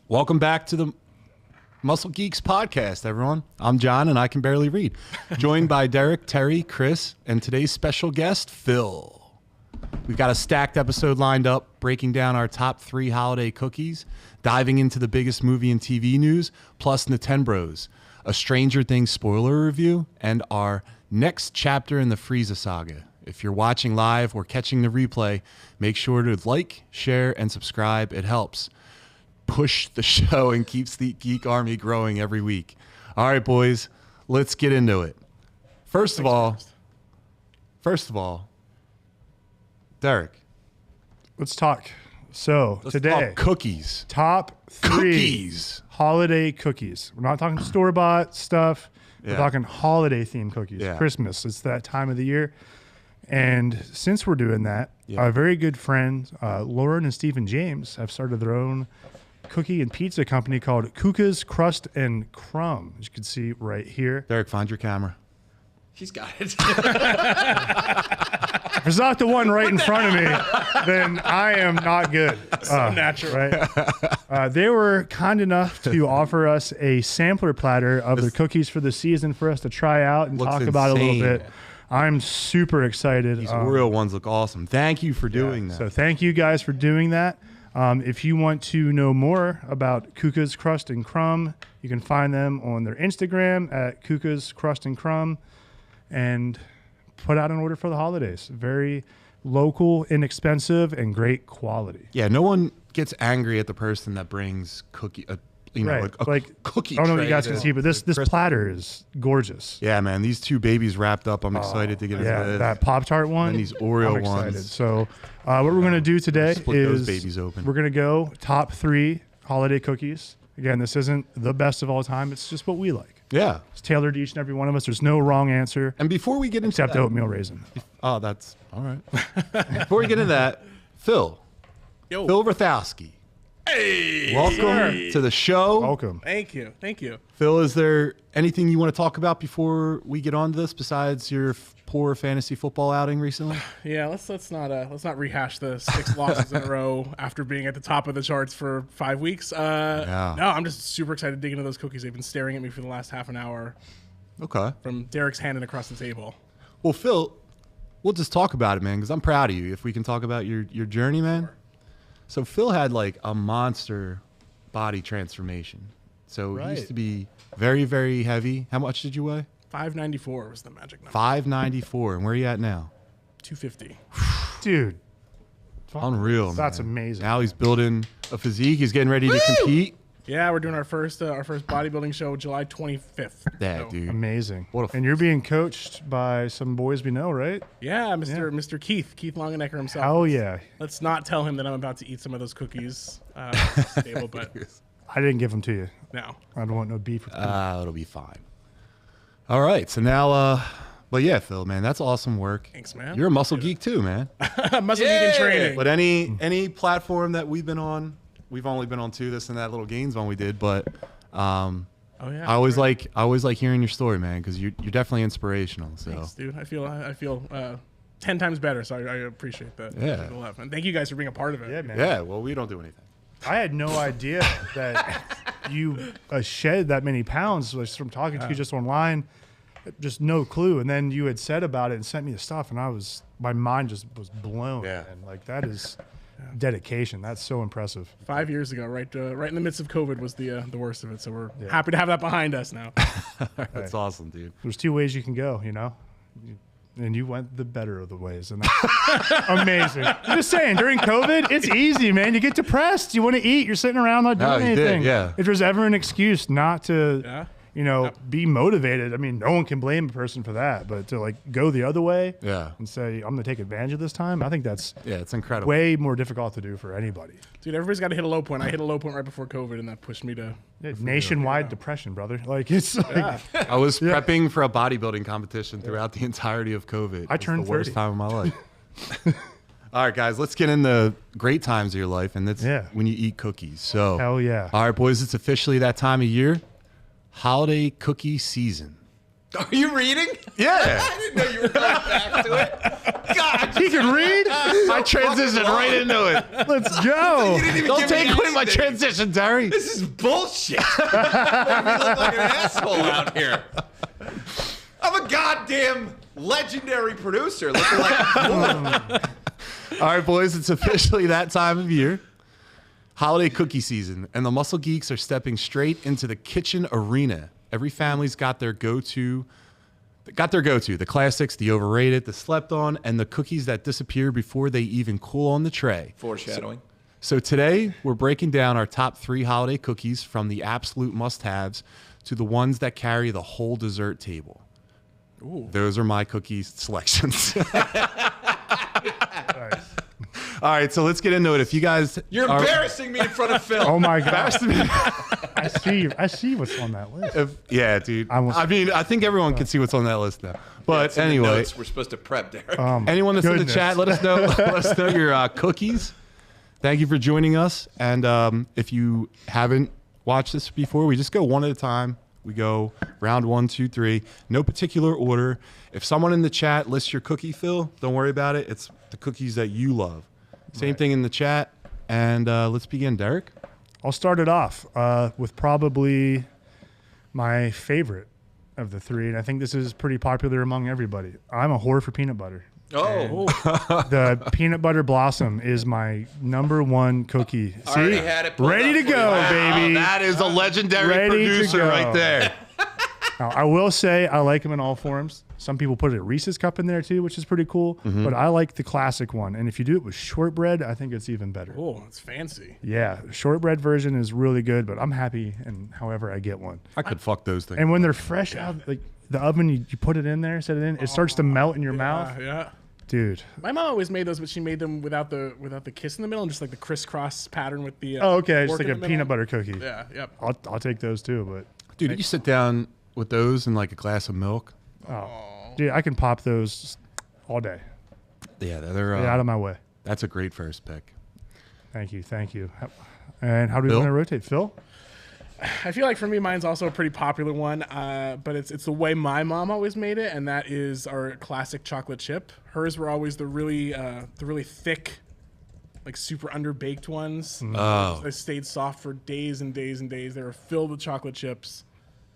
Welcome back to the Muscle Geeks podcast, everyone. I'm John, and I can barely read. Joined by Derek, Terry, Chris, and today's special guest, Phil. We've got a stacked episode lined up, breaking down our top 3 holiday cookies, diving into the biggest movie and TV news, plus Nintembros, a Stranger Things spoiler review, and our next chapter in the Frieza saga. If you're watching live or catching the replay, make sure to like, share, and subscribe. It helps push the show and keeps the Geek Army growing every week. All right, boys, let's get into it. First of all, Derek, let's talk. So today, talk cookies. Top 3 cookies. Holiday cookies. We're not talking store-bought stuff. Yeah. We're talking holiday-themed cookies. Yeah. Christmas. It's that time of the year. And since we're doing that, our very good friends, Lauren and Stephen James, have started their own cookie and pizza company called Kuka's Crust and Crumb, as you can see right here. Derek, find your camera. He's got it. If it's not the one right in front of me, then I am not good. So natural. Right? They were kind enough to offer us a sampler platter of their cookies for the season for us to try out and talk about a little bit. I'm super excited. These Oreo ones look awesome. Thank you for doing that. So thank you guys for doing that. If you want to know more about Kuka's Crust and Crumb, you can find them on their Instagram at Kuka's Crust and Crumb and put out an order for the holidays. Very local, inexpensive, and great quality. Yeah, no one gets angry at the person that brings cookie, Right. a cookie I don't know what tray you guys can see, but this platter is gorgeous. Yeah, man, these 2 babies wrapped up. I'm excited to get into this. That Pop-Tart one. And these Oreo I'm excited. ones. So what we're going to do today Split is those babies open. We're going to go top 3 holiday cookies. Again, this isn't the best of all time. It's just what we like. Yeah. It's tailored to each and every one of us. There's no wrong answer. And before we get into except that, oatmeal raisin. Oh, that's all right. Before we get into that, Phil Rathowski. Hey, welcome to the show. Welcome. Thank you. Phil, is there anything you want to talk about before we get on to this besides your poor fantasy football outing recently? Yeah, let's not rehash the 6 losses in a row after being at the top of the charts for 5 weeks. No, I'm just super excited to dig into those cookies. They've been staring at me for the last half an hour. Okay. From Derek's handing across the table. Well, Phil, we'll just talk about it, man, because I'm proud of you. If we can talk about your journey, man. Sure. So Phil had like a monster body transformation. So he used to be very, very heavy. How much did you weigh? 594 was the magic number. 594. And where are you at now? 250. Dude. Unreal, That's man. amazing. Now he's building a physique. He's getting ready to compete. Yeah, we're doing our first bodybuilding show July 25th. Yeah, so. dude. Amazing. And you're being coached by some boys we know, right? Yeah, Mr. Keith Longenecker himself. Oh, yeah. Let's not tell him that I'm about to eat some of those cookies stable, but I didn't give them to you. No. I don't want no beef with you. It'll be fine. All right. So now, but yeah, Phil, man, that's awesome work. Thanks, man. You're a muscle geek too, man. Muscle geek in training. But any platform that we've been on, we've only been on 2, this and that little Gainz one we did, but I always like hearing your story, man, because you're definitely inspirational. So thanks, dude. I feel 10 times better, so I appreciate that. Yeah. And thank you guys for being a part of it. Yeah, man. Yeah, well, we don't do anything. I had no idea that you shed that many pounds just from talking to you just online. Just no clue. And then you had said about it and sent me the stuff, and my mind just was blown. Yeah. And like that is dedication. That's so impressive. 5 years ago, right in the midst of COVID was the worst of it. So we're happy to have that behind us now. That's awesome, dude. There's 2 ways you can go, and you went the better of the ways, and that's amazing. I'm just saying, during COVID, it's easy, man. You get depressed, you want to eat, you're sitting around not doing anything. Yeah. If there's ever an excuse not to, be motivated, I mean, no one can blame a person for that, but to like go the other way, and say I'm gonna take advantage of this time, I think that's it's incredible. Way more difficult to do for anybody. Dude, everybody's got to hit a low point. I hit a low point right before COVID, and that pushed me to nationwide depression, brother. Like it's like I was prepping for a bodybuilding competition throughout the entirety of COVID. I turned the worst time of my life. All right, guys, let's get into great times of your life, and that's when you eat cookies. So hell yeah. All right, boys, it's officially that time of year. Holiday cookie season. Are you reading? Yeah. I didn't know you were going back to it. God, He can read. I transitioned right into it. Let's go. you didn't even Don't give me take away my anything. transition, Terry. This is bullshit. Make me look like an asshole out here. I'm a goddamn legendary producer. Looking like All right, boys, it's officially that time of year. Holiday cookie season, and the Muscle Geeks are stepping straight into the kitchen arena. Every family's got their go-to, the classics, the overrated, the slept on, and the cookies that disappear before they even cool on the tray. foreshadowing. So today, we're breaking down our top 3 holiday cookies from the absolute must-haves to the ones that carry the whole dessert table. Ooh. Those are my cookie selections. Nice. All right, so let's get into it. If you guys You're are- embarrassing me in front of Phil. Oh my God. I see what's on that list. Yeah, dude. I almost- I mean, I think everyone can see what's on that list now. But It's in the anyway, notes we're supposed to prep, Derek. anyone that's in the goodness. chat, let us know. Let us know your cookies. Thank you for joining us. And if you haven't watched this before, we just go one at a time. We go round 1, 2, 3, no particular order. If someone in the chat lists your cookie, Phil, don't worry about it. It's the cookies that you love. Same thing in the chat. And let's begin, Derek. I'll start it off with probably my favorite of the 3, and I think this is pretty popular among everybody. I'm a whore for peanut butter. Oh, The peanut butter blossom is my #1 cookie. See, already had it pulled ready up to for you. go, Wow, baby. That is a legendary Ready to producer go. right there. Now, I will say I like them in all forms. Some people put a Reese's cup in there too, which is pretty cool. But I like the classic one. And if you do it with shortbread, I think it's even better. Oh, it's fancy. Yeah, the shortbread version is really good, but I'm happy and however I get one. I could fuck those things. And when they're fresh out like the oven, you put it in there, set it in, it starts to melt in your mouth. Yeah. Dude. My mom always made those, but she made them without the kiss in the middle and just like the crisscross pattern with the. Oh, okay, just fork like in a the middle. peanut butter cookie. Yeah. Yep. I'll take those too, but Dude, you sit down with those and like a glass of milk. dude, I can pop those all day. Yeah, they're Get out of my way. that's a great first pick. Thank you. And how do we Phil? want to rotate? Phil? I feel like for me, mine's also a pretty popular one, but it's the way my mom always made it, and that is our classic chocolate chip. Hers were always the really thick, like super underbaked ones. Oh. They stayed soft for days and days and days. They were filled with chocolate chips.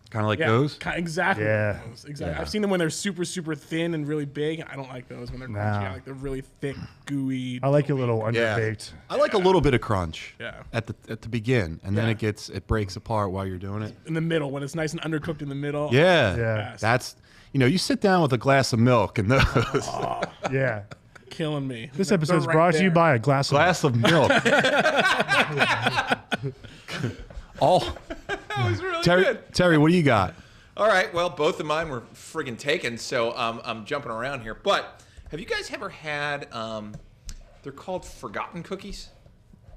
Kind of like Yeah, those. exactly. Yeah. Like those. Exactly. Yeah. I've seen them when they're super, super thin and really big. I don't like those when they're crunchy. Nah. I like the really thick, gooey. I like it a little Yeah. underbaked. I like a little bit of crunch. Yeah. At the begin, and then Yeah. it breaks apart while you're doing it. in the middle when it's nice and undercooked in the middle. Yeah. Yeah. That's you sit down with a glass of milk and those Yeah. Killing me. This They're episode's right brought to you there. by a glass of glass of milk. All that was really Terry, good. Terry, what do you got? All right, well, both of mine were friggin' taken, so I'm jumping around here. But have you guys ever had, they're called forgotten cookies?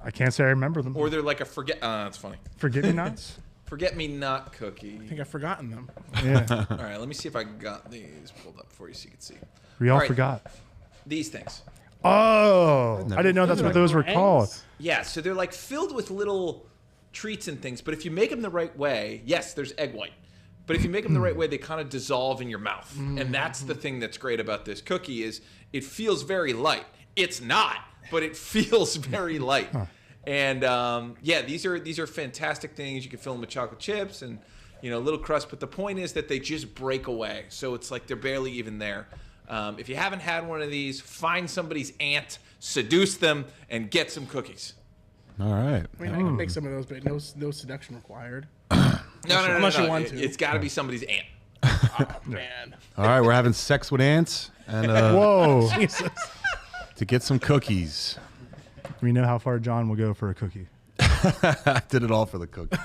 I can't say I remember them. Or they're like a that's funny. Forget-me-nots? Forget-me-not cookie. I think I've forgotten them. Yeah. All right, let me see if I got these pulled up for you so you can see. We all All right. forgot. These things. Oh, I didn't know that's what those were called. Yeah, so they're like filled with little treats and things, but if you make them the right way, yes, there's egg white. But if you make them the right way, they kind of dissolve in your mouth. And that's the thing that's great about this cookie is it feels very light. It's not, but it feels very light. And yeah, these are fantastic things. You can fill them with chocolate chips and a little crust. But the point is that they just break away. So it's like they're barely even there. If you haven't had one of these, find somebody's aunt, seduce them, and get some cookies. All right. I mean, I can make some of those, but no seduction required. No. Unless you want to. It's got to be somebody's aunt. Oh, man. All right, we're having sex with ants and Whoa. to get some cookies. We know how far John will go for a cookie. I did it all for the cookie.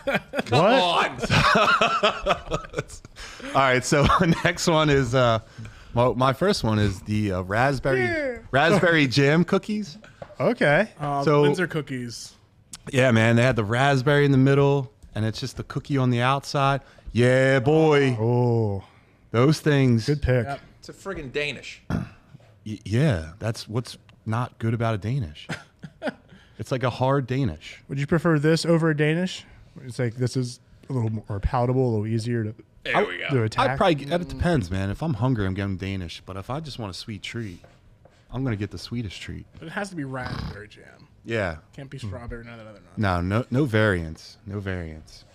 Come on. All right, so next one is my first one is the raspberry jam cookies. Okay. So- Windsor cookies. Yeah, man, they had the raspberry in the middle, and it's just the cookie on the outside. Yeah, boy, Oh, those things. good pick. Yep. It's a friggin' Danish. Yeah, that's what's not good about a Danish. It's like a hard Danish. Would you prefer this over a Danish? It's like this is a little more palatable, a little easier to. There we go. The attack. I probably it depends, man. If I'm hungry, I'm getting Danish. But if I just want a sweet treat, I'm gonna get the Swedish treat. But it has to be raspberry jam. Yeah. Can't be strawberry. None of that other nonsense. No variants. No variants.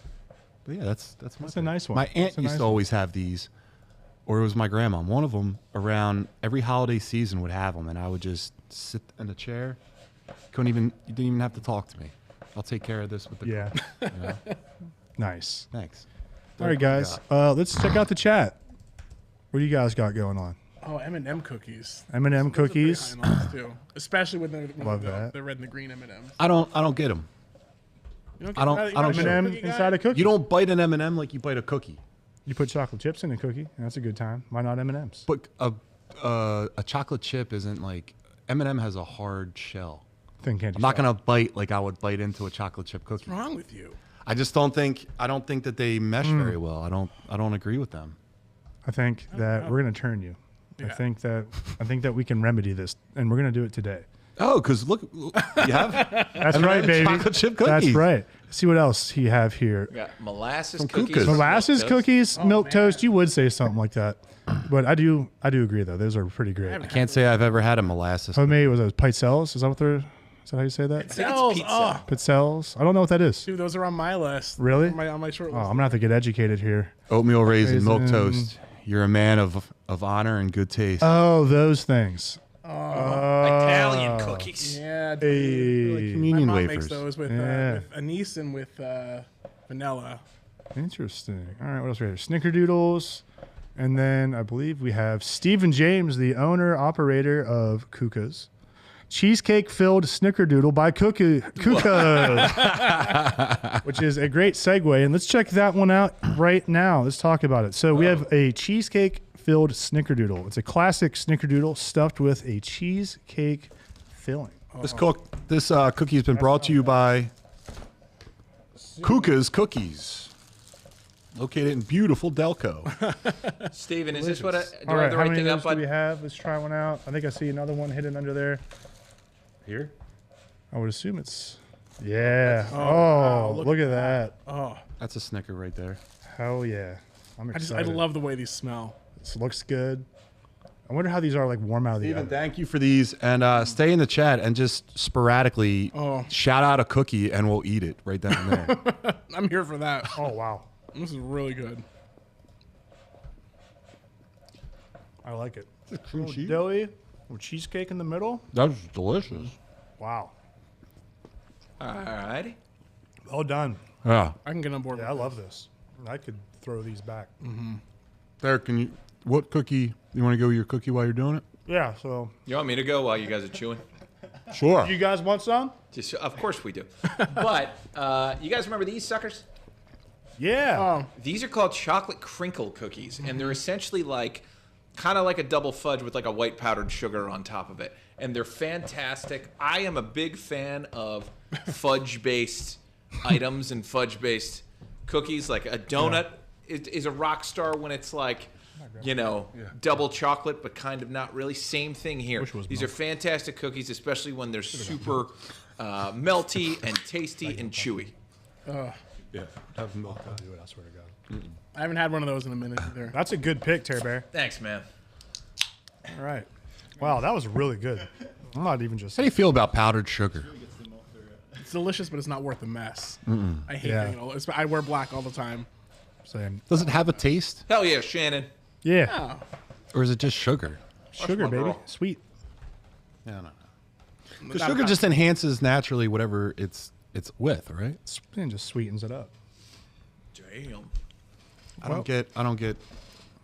But yeah, that's a nice one. My aunt That's a used nice to always have these, or it was my grandma. One of them around every holiday season would have them, and I would just sit in a chair. You didn't even have to talk to me. I'll take care of this with the Yeah. you know? Nice. Thanks. All right, guys. Let's check out the chat. What do you guys got going on? Oh, M&M cookies. M&M Those are pretty cookies. high in those, too. Especially when they're Love that. the red and the green M&Ms. I don't get them. You I don't- you're I don't not a get M&M cookie guy? inside a cookie. You don't bite an M&M like you bite a cookie. You put chocolate chips in a cookie. That's a good time. Why not M&Ms? But a chocolate chip isn't like M&M has a hard shell. Thin candy. I'm not shell. gonna bite like I would bite into a chocolate chip cookie. What's wrong with you? I just don't think that they mesh very well. I don't agree with them. I think that we're gonna turn you. Yeah. I think that we can remedy this, and we're gonna do it today. Oh, because look, you have That's right, baby. chocolate chip cookies. That's right. See what else you have here. We got molasses Some cookies. Kukas. Molasses milk toast. cookies, milk man. toast. You would say something like that, but I do agree though. Those are pretty great. I can't say I've ever had a molasses. Homemade was those pizzelles. Is that how you say that? I think it's Cells, pizza. oh. Pizzelles. I don't know what that is. Dude, those are on my list. Really? On my short Oh, list. I'm gonna have to get educated here. Oatmeal raisin, milk Raisin. toast. You're a man of honor and good taste. Oh, those things. Italian cookies. Yeah, Hey. my Communion mom wafers. makes those with Yeah. anise and with vanilla. Interesting. All right, what else we have? Snickerdoodles. And then I believe we have Stephen James, the owner, operator of Kuka's. Cheesecake-filled snickerdoodle by Kuka's, which is a great segue. And let's check that one out right now. Let's talk about it. So we have a cheesecake-filled snickerdoodle. It's a classic snickerdoodle stuffed with a cheesecake filling. This cookie has been brought to you by Kuka's Cookies, located in beautiful Delco. Steven, is this what I do? All I right, have the how right many thing of up? those do we Bud? have? Let's try one out. I think I see another one hidden under there. Here? I would assume it's... Yeah. wow, Oh, look look at at that. Oh, That's a Snicker right there. Hell yeah. I'm I excited. love the way these smell. This looks good. I wonder how these are like warm out of the Steven, oven. thank you for these. And stay in the chat and just sporadically shout out a cookie and we'll eat it right down there. I'm here for that. Oh, wow. This is really good. I like it. Cream cheese? Doughy with cheesecake in the middle. That's delicious. Wow. All righty. Well done. Yeah. I can get on board Yeah, I with love this. I could throw these back. Derek, what cookie, you want to go with your cookie while you're doing it? Yeah, so You want me to go while you guys are chewing? Sure. you guys want some? Just, of course we do. But you guys remember these suckers? Yeah. These are called chocolate crinkle cookies, and they're essentially kind of like a double fudge with like a white powdered sugar on top of it. And they're fantastic. I am a big fan of fudge-based items and fudge-based cookies. Like a donut is a rock star when it's like, double chocolate, but kind of not really. Same thing here. These are fantastic cookies, especially when they're super melty and tasty and chewy. Yeah. Have milk. I'll do it, I swear to God. I haven't had one of those in a minute either. That's a good pick, Terry Bear. Thanks, man. All right. Wow, that was really good. I'm not even just... How do you feel about powdered sugar? It's delicious, but it's not worth the mess. I hate Yeah. getting it all. I wear black all the time. saying. Does it have a taste? Hell yeah, Shannon. Yeah. Oh, Or is it just sugar? Sugar, my baby. girl. Sweet. Yeah, I don't know. Because sugar just enhances naturally whatever it's with, right? And just sweetens it up. Damn. I don't get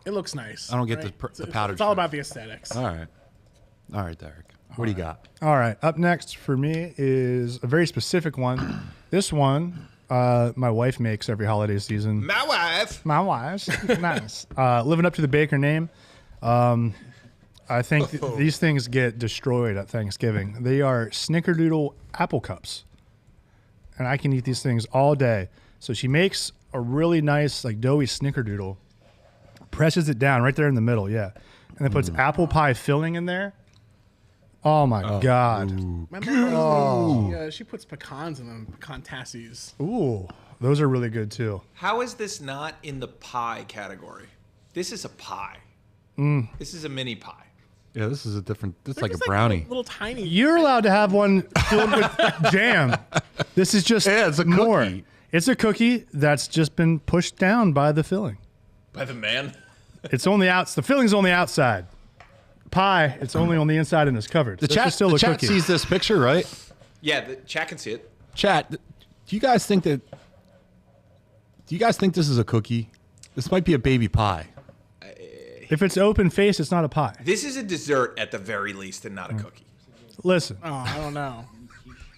it looks nice. I don't get right? the powdered It's all sugar. about the aesthetics. All right, Derek. What do you got? All right. Up next for me is a very specific one. This one, my wife makes every holiday season. My wife. My wife's nice. Living up to the baker name. I think these things get destroyed at Thanksgiving. They are snickerdoodle apple cups. And I can eat these things all day. So she makes a really nice, like, doughy snickerdoodle, presses it down right there in the middle, yeah. And then puts apple pie filling in there. Oh, my God. My mom, she puts pecans in them, pecan tassies. Ooh. Those are really good too. How is this not in the pie category? This is a pie. This is a mini pie. Yeah, this is a different. This is They're like a just brownie. little tiny. You're allowed to have one filled with jam. This is just Yeah, it's a more. cookie. It's a cookie that's just been pushed down by the filling. By the man. It's only the filling's only outside. Pie, it's only on the inside and it's covered. The This chat, is still the a chat cookie. sees this picture, right? Yeah, the chat can see it. Chat, do you guys think this is a cookie? This might be a baby pie. If it's open face, it's not a pie. This is a dessert at the very least and not a cookie. Listen, Oh, I don't know.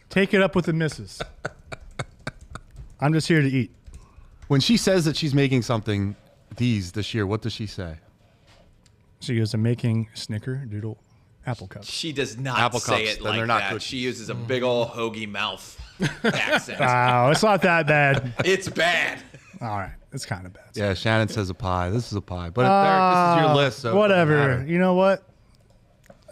take it up with the missus. I'm just here to eat. When she says that she's making something this year, what does she say? She goes, I'm making snickerdoodle apple cups. She does not Apple say cups, it then like they're not that. cookies. She uses a big old hoagie mouth accent. Wow, it's not that bad. It's bad. All right, it's kind of bad. Yeah, Shannon says a pie. This is a pie. But Derek, this is your list. So it doesn't Whatever. matter. You know what?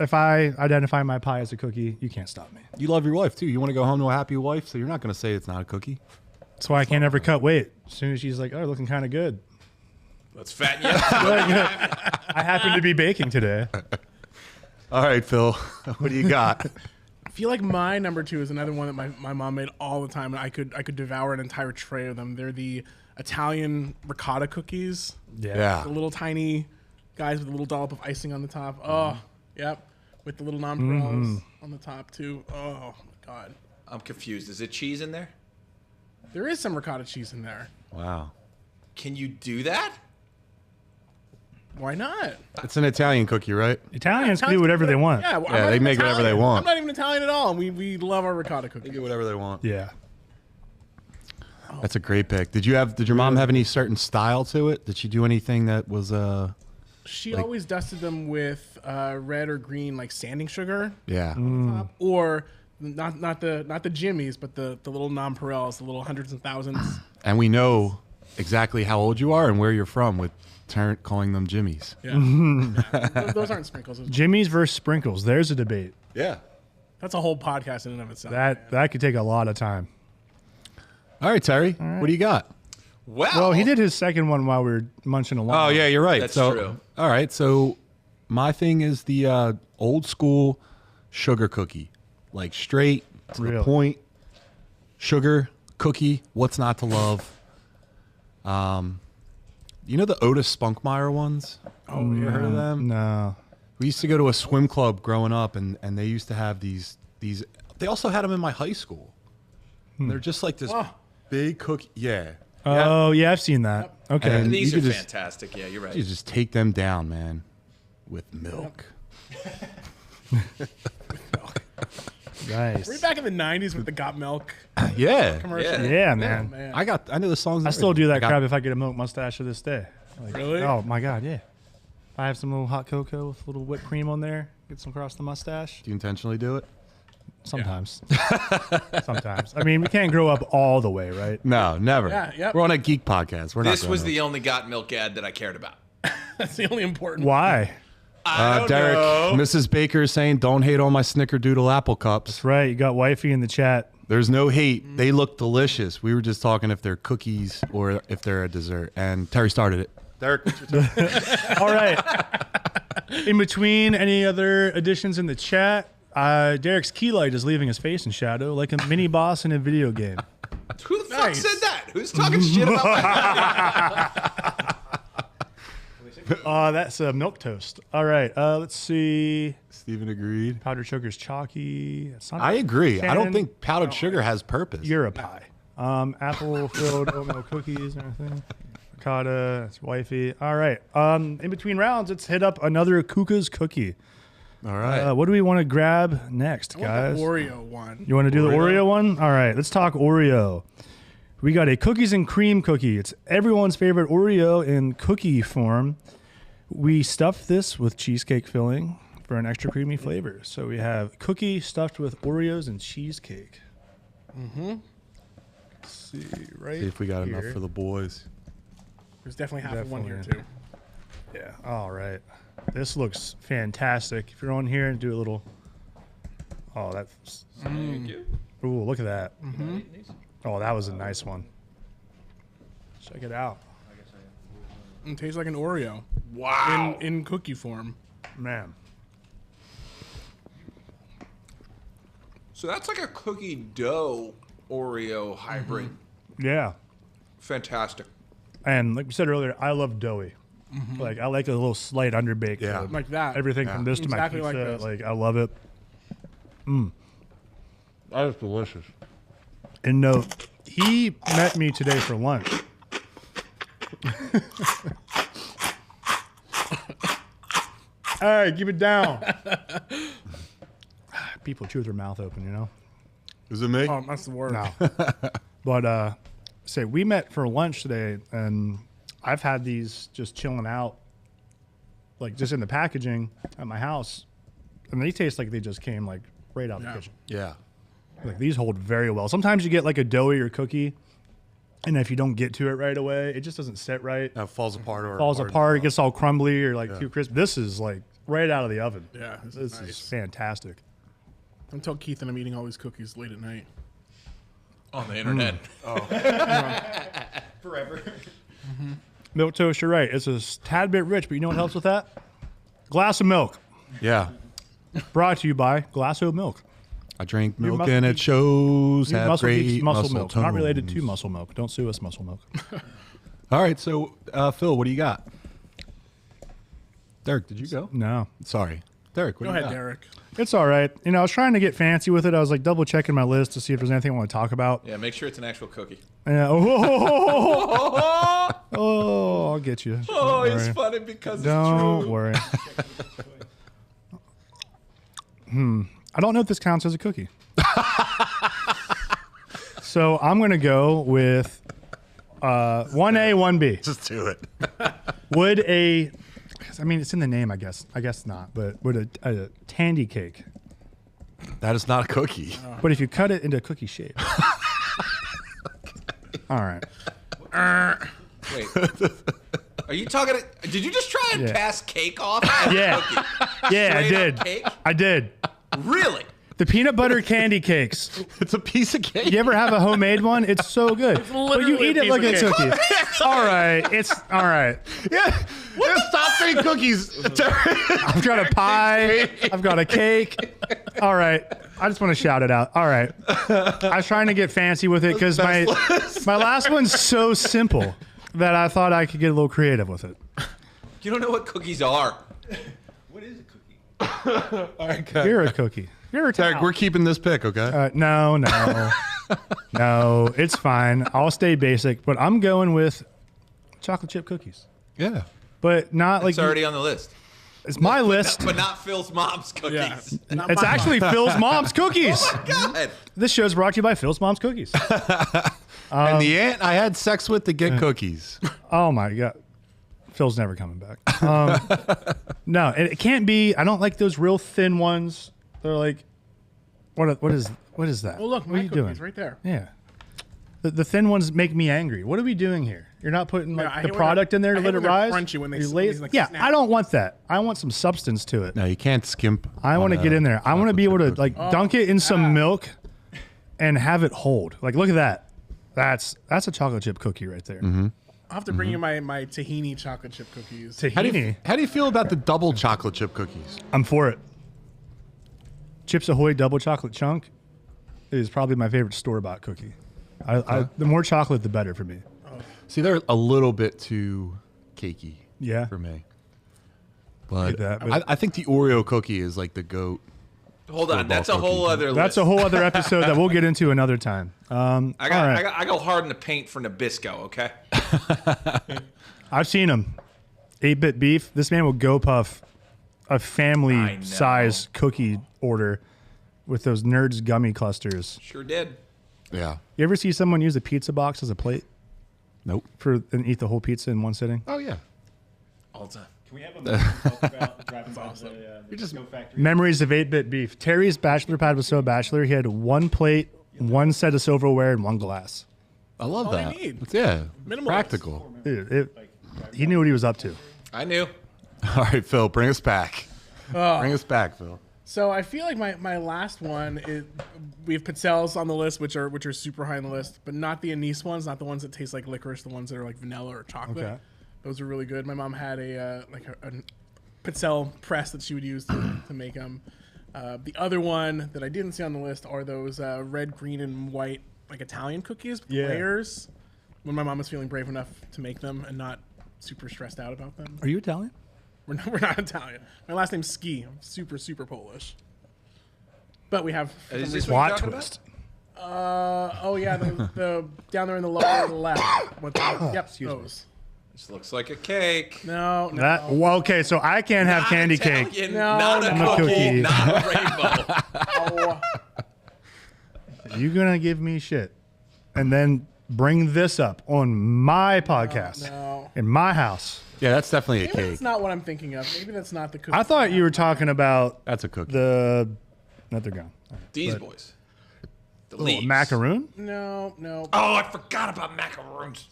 If I identify my pie as a cookie, you can't stop me. You love your wife, too. You want to go home to a happy wife, so you're not going to say it's not a cookie. That's why I can't ever cut weight. As soon as she's like, oh, looking kind of good. Let's fatten you up. I happen to be baking today. All right, Phil. What do you got? I feel like my number 2 is another one that my mom made all the time, and I could devour an entire tray of them. They're the Italian ricotta cookies. Yeah. The little tiny guys with a little dollop of icing on the top. Oh, yep. With the little nonpareils on the top too. Oh my god. I'm confused. Is it cheese in there? There is some ricotta cheese in there. Wow. Can you do that? Why not? It's an Italian cookie, right? Italians can do whatever they want. Yeah, well, Yeah, I'm not they even make whatever they Italian. want. I'm not even Italian at all, and we love our ricotta They cookies. do whatever they want. Yeah. That's a great pick. Did your mom have any certain style to it? Did she do anything that was She always dusted them with red or green like sanding sugar, yeah. or not the Jimmies, but the little nonpareils, the little hundreds and thousands. And we know exactly how old you are and where you're from with calling them Jimmies. Yeah, yeah. Those aren't sprinkles. Jimmy's versus sprinkles. There's a debate. Yeah. That's a whole podcast in and of itself. That could take a lot of time. All right, Terry. What do you got? Well, he did his second one while we were munching along. Oh, yeah, you're right. That's so, true. All right. So my thing is the old school sugar cookie, like straight to the Really? point. Sugar cookie. What's not to love? You know the Otis Spunkmeyer ones? Oh, You yeah. ever heard of them? No. We used to go to a swim club growing up, and they used to have these. They also had them in my high school. They're just like this Oh. big cookie. Yeah. Oh, yeah, I've seen that. Okay. And These you are could just- fantastic. Yeah, you're right. You just take them down, man, with milk. Nice. Were you back in the '90s with the Got Milk Yeah. commercial? Yeah. Yeah, man. Man. I know the songs. I still do that crap if I get a milk mustache to this day. Like, Really? Oh, my God, yeah. If I have some little hot cocoa with a little whipped cream on there, get some across the mustache. Do you intentionally do it? Sometimes. Sometimes. I mean, we can't grow up all the way, right? No, never. Yeah, yep. We're on a geek podcast. We're This not. was doing the only Got Milk ad that I cared about. That's the only important. Why? I don't Derek, know. Mrs. Baker is saying, "Don't hate on my snickerdoodle apple cups." That's right. You got wifey in the chat. There's no hate. They look delicious. We were just talking if they're cookies or if they're a dessert. And Terry started it. Derek, what's your turn? All right. In between any other additions in the chat, Derek's key light is leaving his face in shadow like a mini boss in a video game. Who the fuck Nice. said that? Who's talking shit about my That's a milk toast. All right. Let's see. Stephen agreed. Powdered sugar's chalky. It's not I agree. I don't Shannon, think powdered sugar has purpose. you're a pie. Apple-filled oatmeal cookies and everything. Ricotta. That's wifey. All right. In between rounds, let's hit up another Kuka's cookie. All right. What do we want to grab next, I want guys? the Oreo one. You want to do the Oreo one? All right, let's talk Oreo. We got a cookies and cream cookie. It's everyone's favorite Oreo in cookie form. We stuffed this with cheesecake filling for an extra creamy flavor. So we have cookie stuffed with Oreos and cheesecake. Let's see, right See if we got here. enough for the boys. There's definitely half of one here Definitely. too. Yeah, all right. This looks fantastic. If you're on here and do a little... Oh, that's... Thank you. Ooh, look at that. Oh, that was a nice one. Check it out. It tastes like an Oreo. Wow. In cookie form. Man. So that's like a cookie dough Oreo hybrid. Yeah. Fantastic. And like we said earlier, I love doughy. Like I like a little slight underbake. Yeah. Like that. Everything from this Exactly to my like pizza. this. Like I love it. That is delicious. And no, he met me today for lunch. Hey, keep it down. People chew with their mouth open, you know? Is it me? Oh, that's the word. No. But say we met for lunch today, and I've had these just chilling out, like just in the packaging at my house, and they taste like they just came like right out of the kitchen. Yeah. Like these hold very well. Sometimes you get like a doughy or cookie, and if you don't get to it right away, it just doesn't sit right. That falls apart or Falls apart. It gets all crumbly or like too crisp. This is like right out of the oven. Yeah, this This is is nice. fantastic. Don't tell Keith that I'm eating all these cookies late at night. On the internet. Forever. Milk toast, you're right. It's a tad bit rich, but you know what helps with that? Glass of milk. Yeah. Brought to you by Glass of Milk. I drink Your milk Muscle and it Geeks- shows. Your Have Muscle great Geeks muscle milk. Not related to tones. muscle milk. Don't sue us, muscle milk. All right, so Phil, what do you got? Derek, did you go? No. Sorry. Derek, what Go do you ahead, got? Derek. It's all right. You know, I was trying to get fancy with it. I was like double checking my list to see if there's anything I want to talk about. Yeah, make sure it's an actual cookie. Oh, I'll get you. Oh, Don't it's worry. funny because Don't it's true. worry. I don't know if this counts as a cookie. So I'm going to go with 1A, 1B. Just do it. Would a, I mean, it's in the name, I guess. I guess not. But would a tandy cake, That is not a cookie. but if you cut it into cookie shape. All right. Wait. Are you talking? Did you just try and Yeah. pass cake off as Yeah. a cookie? Yeah, I Straight up did. Cake? I did. Really? The peanut butter candy cakes. It's a piece of cake. You ever have a homemade one? It's so good. But you literally eat a it like a piece of cookie. All right. It's all right. Yeah. Stop saying cookies. I've got a pie. I've got a cake. All right. I just want to shout it out. All right. I was trying to get fancy with it because my last one's so simple that I thought I could get a little creative with it. You don't know what cookies are. What is a cookie? All right, good. You're a cookie. You're a Derek, towel. we're keeping this pick, okay? No. No, it's fine. I'll stay basic, but I'm going with chocolate chip cookies. Yeah. But not like It's already on the list. it's my list. But not Phil's mom's cookies. Yeah. Not It's my actually Phil's mom's cookies. God. This show's brought to you by Phil's mom's cookies. And the aunt I had sex with to get cookies. Oh my god, Phil's never coming back. No, it can't be. I don't like those real thin ones. They're like, what is that? Oh, look, what my are you cookies doing? right there. Yeah, the thin ones make me angry. What are we doing here? You're not putting Yeah, I like hate the when product they're- in there I to hate let it when they're rise. crunchy when they You s- lay- when they, like, yeah, snap. I don't want that. I want some substance to it. No, you can't skimp. I want to get in there. I want to be able to like Oh, dunk it in some milk and have it hold. Like, look at that. That's a chocolate chip cookie right there. I'll have to bring you my tahini chocolate chip cookies. Tahini. How do you feel about the double chocolate chip cookies? I'm for it. Chips Ahoy double chocolate chunk is probably my favorite store-bought cookie. The more chocolate, the better for me. See, they're a little bit too cakey Yeah. for me. But, that, but- I think the Oreo cookie is like the GOAT. Hold on. That's a whole cookie. other list. That's a whole other episode that we'll get into another time. I go hard in the paint for Nabisco, okay? I've seen him. 8-bit beef. This man will go puff a I family know. size cookie order with those Nerds gummy clusters. Sure did. Yeah. You ever see someone use a pizza box as a plate Nope. and eat the whole pizza in one sitting? Oh, yeah. All the time. Can we have a moment to talk about driving by the Disco Factory? Memories of 8-bit beef. Terry's bachelor pad was so bachelor. He had one plate, one set of silverware, and one glass. I love all you that. need. Yeah. Minimalist. Practical. Dude, he knew what he was up to. I knew. All right, Phil, bring us back. Bring us back, Phil. So I feel like my last one is we have pizzelles on the list, which are super high on the list, but not the anise ones, not the ones that taste like licorice, the ones that are like vanilla or chocolate. Okay. Those are really good. My mom had a pizzelle press that she would use to make them. The other one that I didn't see on the list are those red, green, and white like Italian cookies with layers. When my mom was feeling brave enough to make them and not super stressed out about them. Are you Italian? We're not Italian. My last name's Ski. I'm super Polish. But we have Is this Plot what you're talking twist. oh yeah, the down there in the lower left. Yep, those. This looks like a cake. No. Well, okay, so I can't have candy cake. Italian, No, not a no. cookie, not a rainbow. Oh, You're gonna give me shit, and then bring this up on my podcast no. in my house. Yeah, that's definitely a Maybe cake. that's not what I'm thinking of. Maybe that's not the cookie. I thought you were talking about That's a cookie. not the gum. These boys. The Oh, leaves. macaroon. No. Oh, I forgot about macaroons.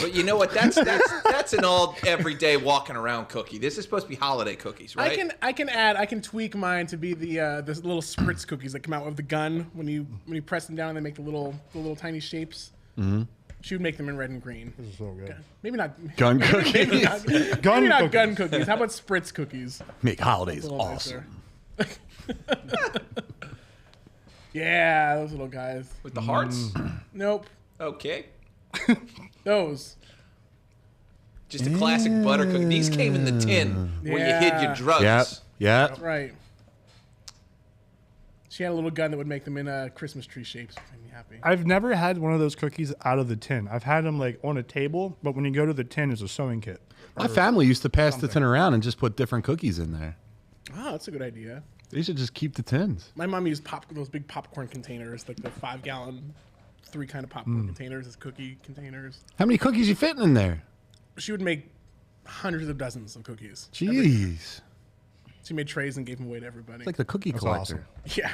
But you know what? That's an all everyday walking around cookie. This is supposed to be holiday cookies, right? I can tweak mine to be the little spritz cookies that come out with the gun when you press them down and they make the little tiny shapes. Mm-hmm. She would make them in red and green. This is so good. Maybe not Gun maybe cookies. not, Gun maybe not cookies. gun cookies. How about spritz cookies? Make holidays A little awesome. nicer. Yeah, those little guys. With the hearts. Nope. Okay. Those. Just a classic butter cookie. These came in the tin where you hid your drugs. Yep. Yep. Right. She had a little gun that would make them in Christmas tree shapes, which made me happy. I've never had one of those cookies out of the tin. I've had them like on a table, but when you go to the tin, it's a sewing kit. My family used to pass the tin around and just put different cookies in there. Oh, that's a good idea. They should just keep the tins. My mom used those big popcorn containers, like the 5-gallon, 3 kind of popcorn containers as cookie containers. How many cookies you fitting in there? She would make hundreds of dozens of cookies. Jeez. She made trays and gave them away to everybody. It's like the cookie collector. Yeah.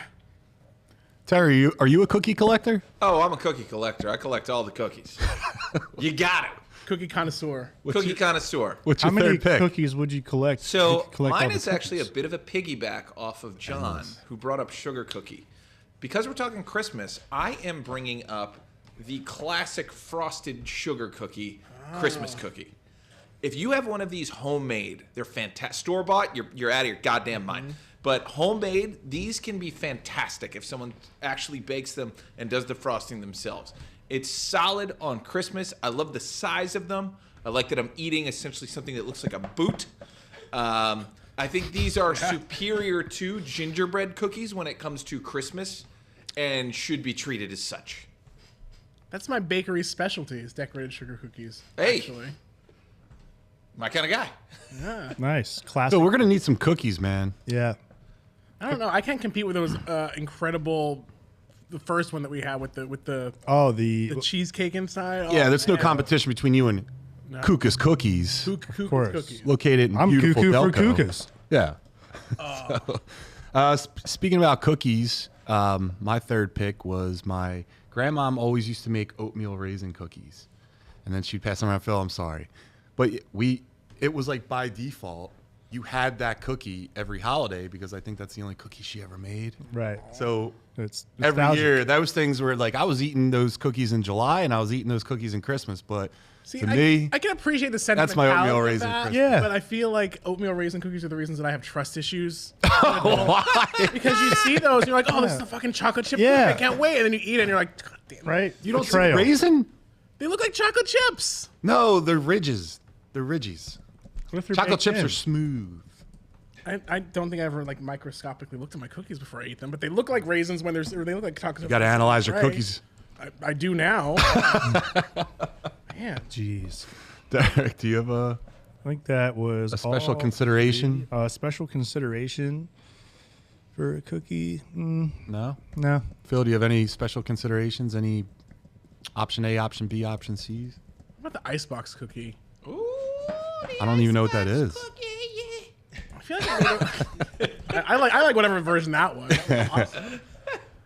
Terry, are you a cookie collector? Oh, I'm a cookie collector. I collect all the cookies. You got it. Cookie connoisseur. Cookie connoisseur. What's How your many third pick? cookies would you collect? So to collect all mine the is actually a cookies? bit of a piggyback off of John, who brought up sugar cookie. Because we're talking Christmas, I am bringing up the classic frosted sugar cookie, Christmas cookie. If you have one of these homemade, they're fantastic. Store-bought, you're out of your goddamn mind. But homemade, these can be fantastic if someone actually bakes them and does the frosting themselves. It's solid on Christmas. I love the size of them. I like that I'm eating essentially something that looks like a boot. I think these are superior to gingerbread cookies when it comes to Christmas and should be treated as such. That's my bakery specialty is decorated sugar cookies. Hey. Actually. My kind of guy. Yeah. Nice. Classic. So we're gonna need some cookies, man. yeah. I don't know. I can't compete with those incredible. The first one that we had with the Oh, the cheesecake inside. Oh, Yeah, there's no man. competition between you and Kuka's Cookies, Cuckoo's course. cookies. located in I'm beautiful cuckoo for Delco. Kukas. Yeah. Speaking about cookies, my third pick was my grandmom always used to make oatmeal raisin cookies, and then she'd pass them around. Phil, I'm sorry, but it was like by default you had that cookie every holiday because I think that's the only cookie she ever made. Right. So It's every nostalgic. year those things were like I was eating those cookies in July and I was eating those cookies in Christmas, but See, to me, I can appreciate the that's sentimentality my oatmeal of raisin that, Christmas. Yeah. but I feel like oatmeal raisin cookies are the reasons that I have trust issues. Why? Because you see those, and you're like, oh, this is a fucking chocolate chip Yeah. cookie. I can't wait. And then you eat it, and you're like, God damn it. Right. You don't Betrayal. see raisin? They look like chocolate chips. No, they're ridges. They're ridges. What if they're Chocolate baked chips in? are smooth. I don't think I ever like microscopically looked at my cookies before I ate them, but they look like raisins when or they look like chocolate. You got to analyze your cookies. I do now. Man, Jeez. Derek, do you have I think that was a special all consideration? three. Special consideration for a cookie? No? No. Phil, do you have any special considerations? Any option A, option B, option C's? what about the icebox cookie? Ooh, I don't even know what that is. I feel like I like whatever version that was. That was awesome.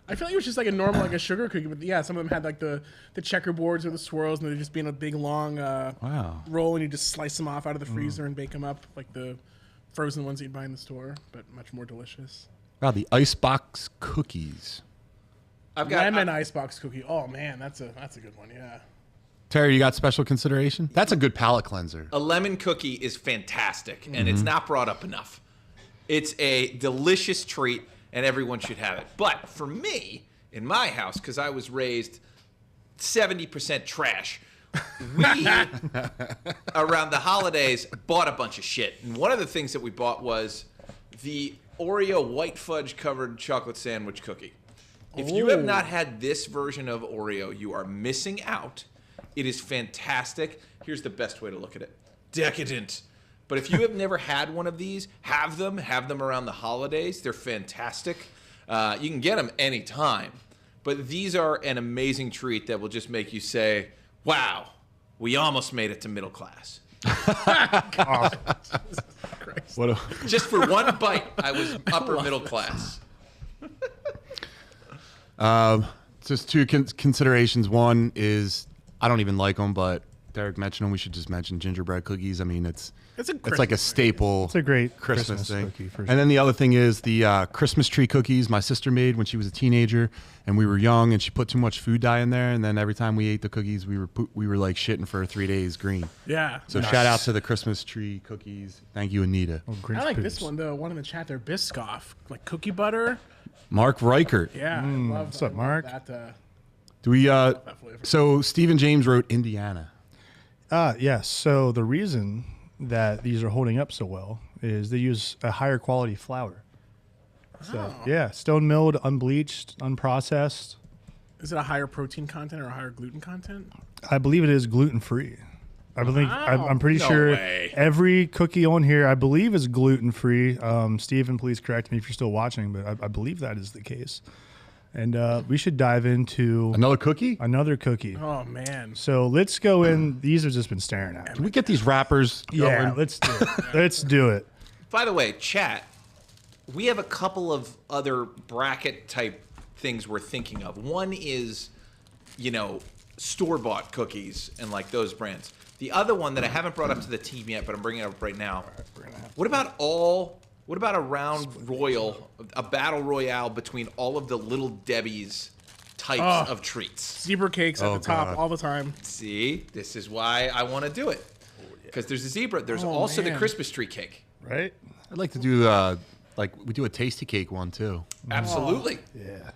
I feel like it was just like a normal like a sugar cookie, but yeah, some of them had like the checkerboards or the swirls, and they'd just be in a big long Wow. roll, and you just slice them off out of the freezer and bake them up like the frozen ones you'd buy in the store, but much more delicious. Wow, the icebox cookies. I've got Lemon icebox cookie. Oh man, that's a good one. Yeah. Terry, you got special consideration? That's a good palate cleanser. a lemon cookie is fantastic, and it's not brought up enough. It's a delicious treat, and everyone should have it. But for me, in my house, because I was raised 70% trash, we, around the holidays, bought a bunch of shit. And one of the things that we bought was the Oreo white fudge covered chocolate sandwich cookie. If you have not had this version of Oreo, you are missing out. It is fantastic. Here's the best way to look at it. Decadent. But if you have never had one of these, have them around the holidays. They're fantastic. You can get them anytime. But these are an amazing treat that will just make you say, wow, we almost made it to middle class. What Just for one bite, I was upper middle class. just two considerations. One is I don't even like them, but Derek mentioned them. We should just mention gingerbread cookies. I mean, it's like a staple. It's a great Christmas thing. cookie. For And sure. then the other thing is the Christmas tree cookies my sister made when she was a teenager, and we were young, and she put too much food dye in there, and then every time we ate the cookies, we were like shitting for 3 days green. Yeah. So shout out to the Christmas tree cookies. Thank you, Anita. Grinch I like poops. this one, the one in the chat there, Biscoff, like cookie butter. Mark Reichert. Yeah, I love, what's up, I love Mark? That, Do we? that flavor. So Stephen James wrote Indiana. Yes. So the reason that these are holding up so well is they use a higher quality flour. So yeah, stone milled, unbleached, unprocessed. Is it a higher protein content or a higher gluten content? I believe it is gluten free. I believe I'm pretty No sure way. every cookie on here I believe is gluten free. Stephen, please correct me if you're still watching, but I believe that is the case. And we should dive into Another cookie? another cookie. Oh man. So let's go in. These have just been staring at Can me. we get these wrappers Yeah, going? let's do it. Let's do it. By the way, chat, we have a couple of other bracket type things we're thinking of. One is, store-bought cookies and like those brands. The other one that I haven't brought up to the team yet, but I'm bringing it up right now. What about a round royal, a battle royale between all of the Little Debbie's types of treats? Zebra cakes at Oh, the top God. all the time. See, this is why I want to do it. Because there's a zebra. There's also the man. Christmas tree cake. Right? I'd like to do we do a tasty cake one too. Absolutely. Yeah.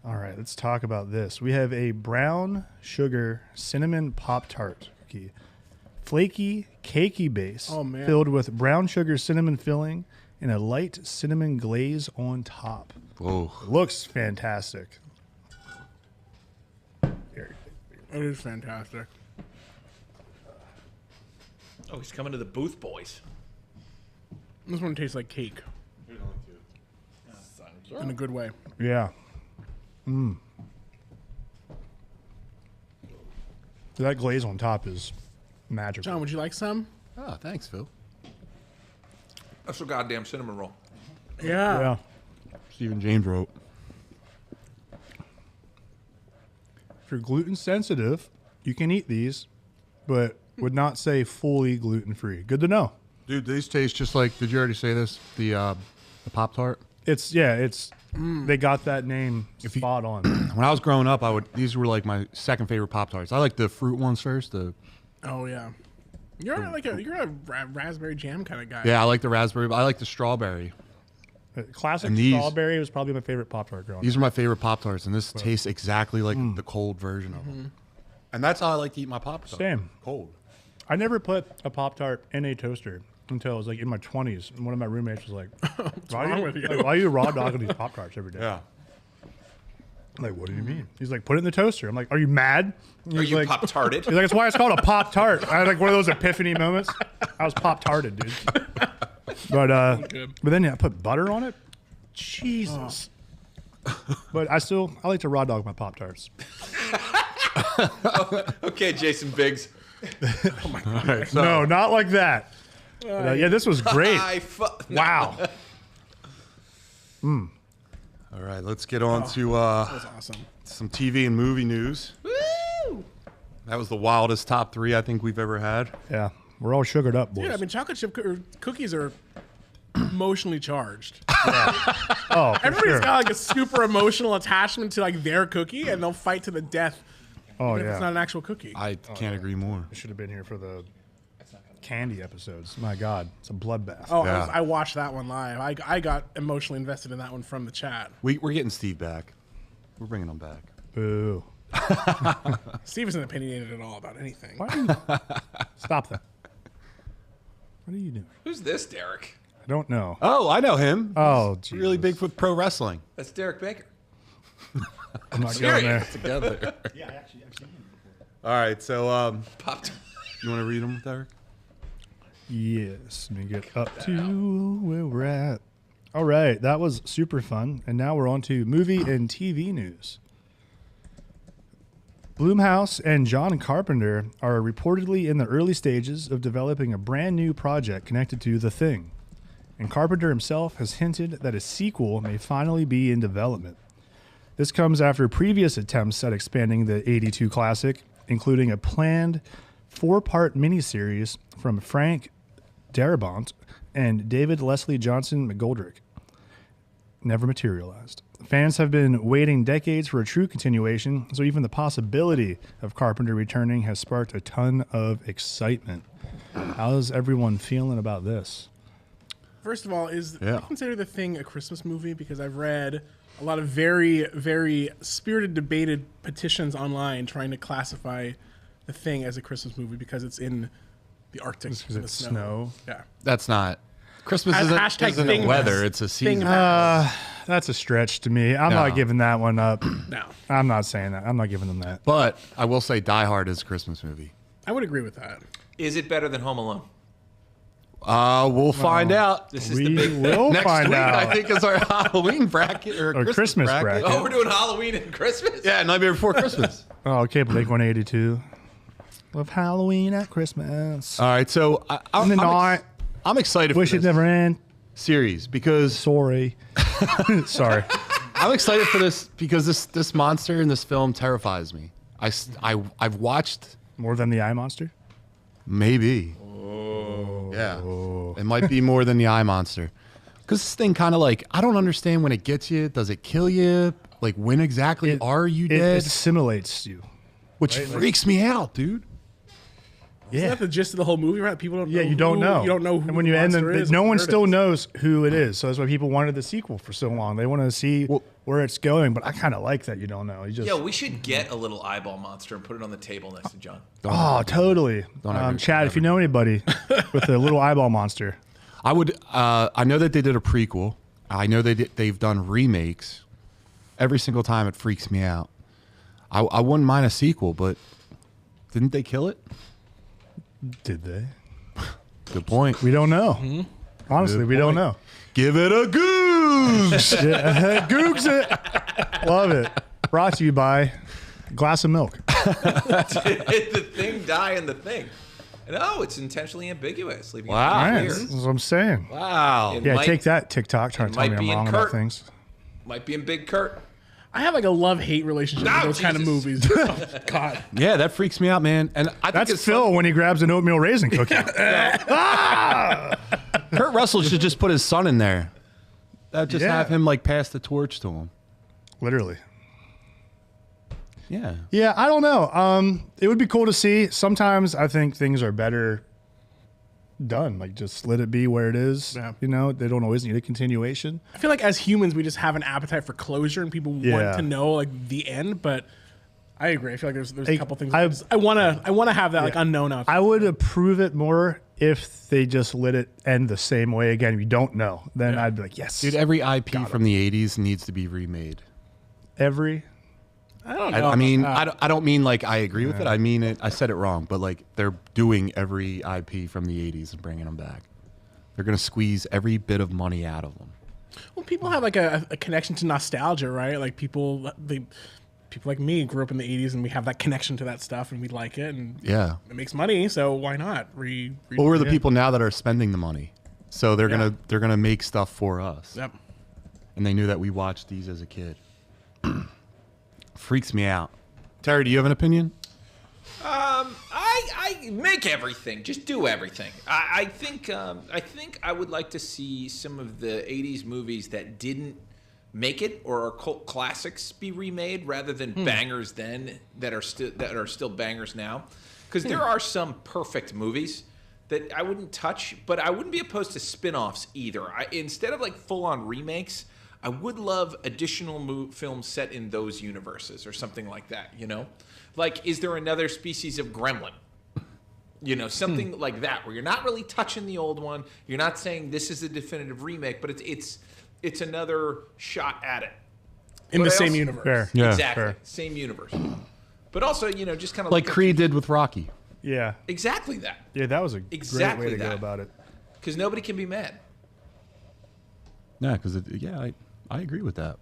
All right, let's talk about this. We have a brown sugar cinnamon Pop-Tart cookie. Flaky, cakey base Oh, man. filled with brown sugar cinnamon filling and a light cinnamon glaze on top. Whoa. Looks fantastic. Here. It is fantastic. Oh, he's coming to the booth, boys. This one tastes like cake. In a good way. Yeah. That glaze on top is magical. John, would you like some? Oh, thanks, Phil. That's a goddamn cinnamon roll. Yeah. Yeah. Stephen James wrote. If you're gluten sensitive, you can eat these, but would not say fully gluten free. Good to know. Dude, these taste just like, did you already say this? The Pop-Tart? It's they got that name spot on. When I was growing up, these were like my second favorite Pop-Tarts. I like the fruit ones first. Oh yeah. You're a raspberry jam kind of guy. Yeah, I like the raspberry, but I like the strawberry. Classic And these- strawberry was probably my favorite Pop-Tart growing These up. are my favorite Pop-Tarts, and this tastes exactly like the cold version of them. And that's how I like to eat my Pop-Tarts. Same. Cold. I never put a Pop-Tart in a toaster until I was like in my 20s, and one of my roommates was like, "Why wrong are with you, you?" like, why are you raw dogging these Pop-Tarts every day?" Yeah. I'm like, what do you mean? He's like, put it in the toaster. I'm like, are you mad? Are He's you like, pop-tarted? He's like, it's why it's called a Pop-Tart. I had like one of those epiphany moments. I was Pop-Tarted, dude. But then I put butter on it. Jesus. But I like to raw dog my Pop-Tarts. Okay, Jason Biggs. All right, so No, not like that. But, yeah, this was great. That Wow. all right, let's get on to was awesome. some TV and movie news. Woo! That was the wildest top 3 I think we've ever had. Yeah. We're all sugared up, boys. Dude, I mean, chocolate chip cookies are emotionally charged. oh, for Everybody's sure. got like a super emotional attachment to like their cookie, and they'll fight to the death. Oh, If yeah. it's not an actual cookie. I can't agree more. I should have been here for the candy episodes. My God, it's a bloodbath. Oh, Yeah. I watched that one live. I got emotionally invested in that one from the chat. We're getting Steve back. We're bringing him back. Boo. Steve isn't opinionated at all about anything. Why are you... Stop that. What are you doing? Who's this, Derek? I don't know. Oh, I know him. Oh, He's really big with pro wrestling. That's Derek Baker. I'm not going there. Together. Yeah, I've seen him before. All right, so Popped. you want to read them, Derek? Yes. Let me get up to where we're at. All right. That was super fun. And now we're on to movie and TV news. Blumhouse and John Carpenter are reportedly in the early stages of developing a brand new project connected to The Thing. And Carpenter himself has hinted that a sequel may finally be in development. This comes after previous attempts at expanding the 82 classic, including a planned 4-part miniseries from Frank Darabont and David Leslie Johnson McGoldrick. Never materialized. Fans have been waiting decades for a true continuation, so even the possibility of Carpenter returning has sparked a ton of excitement. How's everyone feeling about this? First of all, do Yeah. you consider The Thing a Christmas movie? Because I've read a lot of very, very spirited, debated petitions online trying to classify The Thing as a Christmas movie because it's in the Arctic. Because in the it's snow. Yeah. That's not. Christmas Hashtag isn't a thing weather, mess. it's a Thing season. mess. That's a stretch to me. I'm No. not giving that one up. No, I'm not saying that. I'm not giving them that. But I will say Die Hard is a Christmas movie. I would agree with that. Is it better than Home Alone? We'll find out. This is We the big will Next find week, out. I think, is our Halloween bracket or Christmas bracket. Oh, we're doing Halloween and Christmas? Yeah, Nightmare Before Christmas. Oh, okay, Blake 182. Love Halloween at Christmas. All right, so In the night, I'm excited wish for it this never end. series because Sorry. Sorry. I'm excited for this because this monster in this film terrifies me. I've watched More than the eye monster? maybe. Yeah, it might be more than the eye monster. Because this thing kind of like, I don't understand when it gets you. Does it kill you? Like, when exactly are you It dead? assimilates you. Which freaks me out, dude. Isn't that the gist of the whole movie, right? People don't know. Yeah, you don't know. You don't know who And when the you end monster them, is no or one where it still is. knows who it is. So that's why people wanted the sequel for so long. They want to see where it's going. But I kind of like that you don't know. You just Yeah, we should get a little eyeball monster and put it on the table next to John. oh, totally. Don't ever- Chad, if you know anybody with a little eyeball monster, I would. I know that they did a prequel. I know they've done remakes. Every single time it freaks me out. I wouldn't mind a sequel, but didn't they kill it? did they? Good point. We don't know. Honestly, Good we don't point. know. Give it a goose. Yeah, Googs it. Love it. Brought to you by glass of milk. Did the thing die in the thing? No, it's intentionally ambiguous. Leaving Wow. it Right, clear. that's what I'm saying. Wow. It Yeah, might, take that, TikTok, trying to tell might me be I'm in wrong about Kurt. things. Might be in Big Kurt. I have like a love-hate relationship Oh, with those kind of Jesus. movies. Oh, God. Yeah, that freaks me out, man. And I think That's it's Phil when he grabs an oatmeal raisin cookie. Kurt Russell should just put his son in there. Just Yeah. have him like pass the torch to him. Literally. Yeah. Yeah, I don't know. It would be cool to see. Sometimes I think things are better done. Like, just let it be where it is. Yeah. You know, they don't always need a continuation. I feel like as humans, we just have an appetite for closure, and people Yeah. want to know like the end. But I agree. I feel like there's a couple things. I I want to have that like unknown out. I would approve it more if they just let it end the same way again. You don't know. Then Yeah. I'd be like, yes. Dude, every IP from the 80s needs to be remade. Every. I don't know. I mean, I don't mean like I agree with it. I mean it. I said it wrong, but like they're doing every IP from the 80s and bringing them back. They're going to squeeze every bit of money out of them. Well, people have like a connection to nostalgia, right? Like people like me grew up in the 80s, and we have that connection to that stuff, and we like it, and Yeah. it makes money, so why not? Well, we're the people now that are spending the money. So they're Yeah. going to make stuff for us. Yep. And they knew that we watched these as a kid. Freaks me out. Terry, do you have an opinion? I like make everything. Just do everything. I think I would like to see some of the '80s movies that didn't make it or are cult classics be remade rather than bangers then that are still bangers now. Because there are some perfect movies that I wouldn't touch, but I wouldn't be opposed to spin-offs either. Instead of like full-on remakes, I would love additional films set in those universes or something like that, you know? Like, is there another species of gremlin? You know, something like that, where you're not really touching the old one. You're not saying this is a definitive remake, but it's another shot at it. In the same universe. Fair. Yeah, Exactly. fair. Same universe. But also, you know, just kind of Like Creed did with Rocky. Yeah. Exactly that. Yeah, that was a Exactly great way to that. go about it. Because nobody can be mad. Yeah, because I agree with that.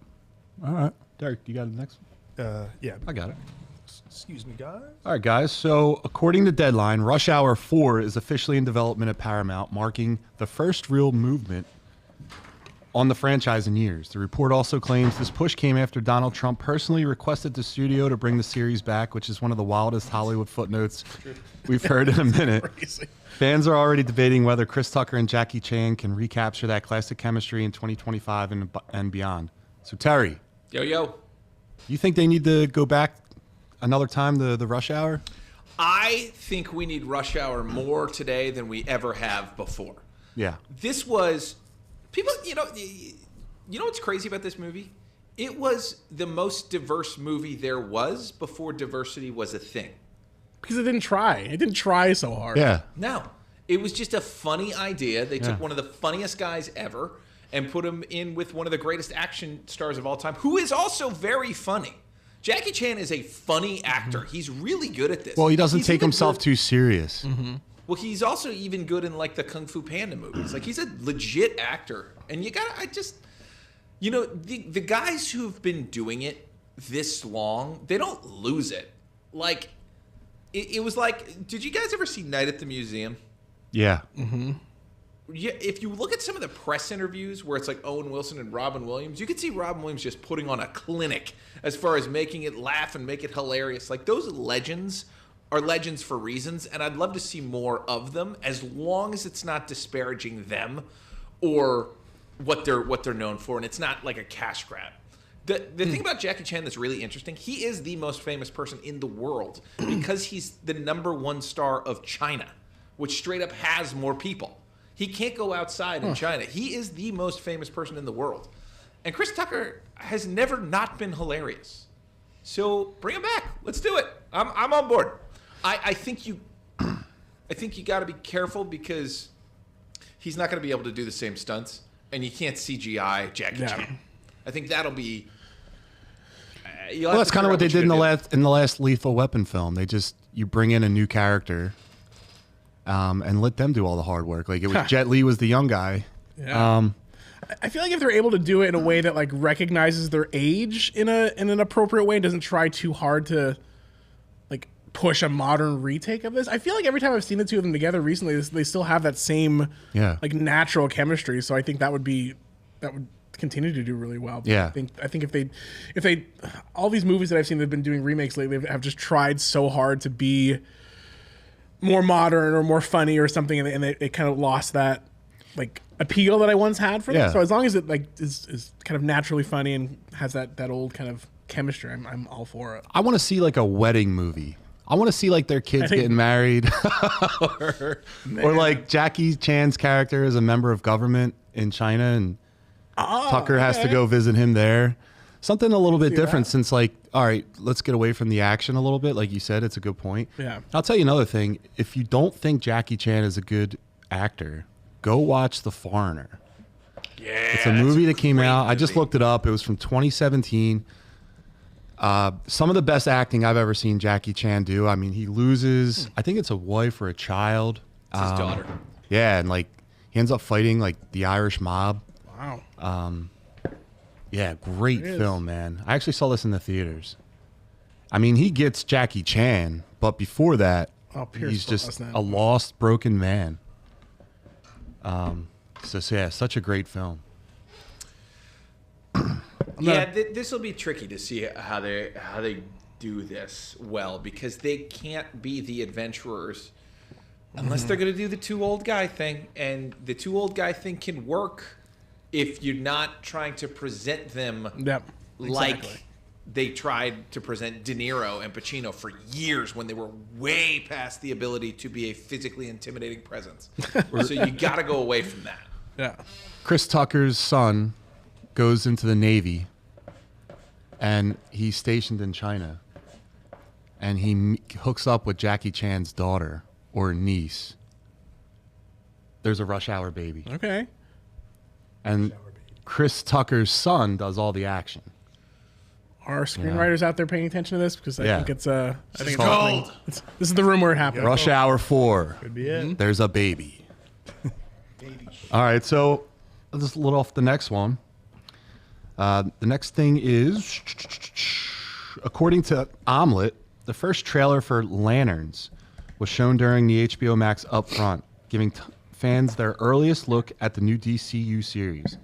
All right, Derek, you got the next one? Yeah. I got it. Excuse me, guys. All right, guys. So, according to Deadline, Rush Hour 4 is officially in development at Paramount, marking the first real movement on the franchise in years. The report also claims this push came after Donald Trump personally requested the studio to bring the series back, which is one of the wildest Hollywood footnotes we've heard in a minute. Crazy. Fans are already debating whether Chris Tucker and Jackie Chan can recapture that classic chemistry in 2025 and beyond. So, Terry, Yo. you think they need to go back another time to the Rush Hour? I think we need Rush Hour more today than we ever have before. Yeah. This was people. You know what's crazy about this movie? It was the most diverse movie there was before diversity was a thing. Because it didn't try. It didn't try so hard. Yeah. No, it was just a funny idea. They took one of the funniest guys ever and put him in with one of the greatest action stars of all time, who is also very funny. Jackie Chan is a funny actor. He's really good at this. Well, he doesn't He's take even himself good- too serious. Well, he's also even good in like the Kung Fu Panda movies. Like he's a legit actor, and the guys who've been doing it this long, they don't lose it. Like it was like, did you guys ever see Night at the Museum? Yeah. Yeah, if you look at some of the press interviews where it's like Owen Wilson and Robin Williams, you can see Robin Williams just putting on a clinic as far as making it laugh and make it hilarious. Like those legends are legends for reasons, and I'd love to see more of them as long as it's not disparaging them or what they're known for, and it's not like a cash grab. The thing about Jackie Chan that's really interesting, he is the most famous person in the world because he's the #1 star of China, which straight up has more people. He can't go outside in China. He is the most famous person in the world. And Chris Tucker has never not been hilarious. So bring him back. Let's do it. I'm on board. I think you got to be careful because he's not going to be able to do the same stunts, and you can't CGI Jackie Chan. I think that'll be. Well, that's kind of what they did in the last Lethal Weapon film. You bring in a new character, and let them do all the hard work. Like it was Jet Li was the young guy. Yeah. I feel like if they're able to do it in a way that like recognizes their age in an appropriate way, and doesn't try too hard to like push a modern retake of this. I feel like every time I've seen the two of them together recently, they still have that same like natural chemistry. So I think that would continue to do really well. Yeah. I think if they all these movies that I've seen that have been doing remakes lately have just tried so hard to be more modern or more funny or something, and they kind of lost that like appeal that I once had for them. So as long as it like is kind of naturally funny and has that old kind of chemistry, I'm all for it. I want to see like a wedding movie. I want to see like their kids getting married, or like Jackie Chan's character is a member of government in China, and Tucker has to go visit him there. Something a little bit different since like, all right, let's get away from the action a little bit. Like you said, it's a good point. Yeah. I'll tell you another thing. If you don't think Jackie Chan is a good actor, go watch The Foreigner. Yeah. It's a movie that came out. I just looked it up. It was from 2017. Some of the best acting I've ever seen Jackie Chan do. I mean, he loses, I think it's a wife or a child. It's his daughter. Yeah, and like he ends up fighting like the Irish mob. Wow. Yeah, great film, man. I actually saw this in the theaters. I mean, he gets Jackie Chan, but before that, he's just a lost, broken man. So yeah, such a great film. This will be tricky to see how they do this well, because they can't be the adventurers Unless they're going to do the too old guy thing. And the too old guy thing can work if you're not trying to present them like they tried to present De Niro and Pacino for years when they were way past the ability to be a physically intimidating presence. So you got to go away from that. Yeah. Chris Tucker's son goes into the Navy, and he's stationed in China, and he hooks up with Jackie Chan's daughter or niece. There's a Rush Hour baby. Okay. And Chris Tucker's son does all the action. Are screenwriters out there paying attention to this? Because I think it's gold. This is the rumor happening. Rush Hour 4. Could be it. There's a baby. All right, so I'll just load off the next one. The next thing is, according to Omelette, the first trailer for Lanterns was shown during the HBO Max Upfront, giving fans their earliest look at the new DCU series.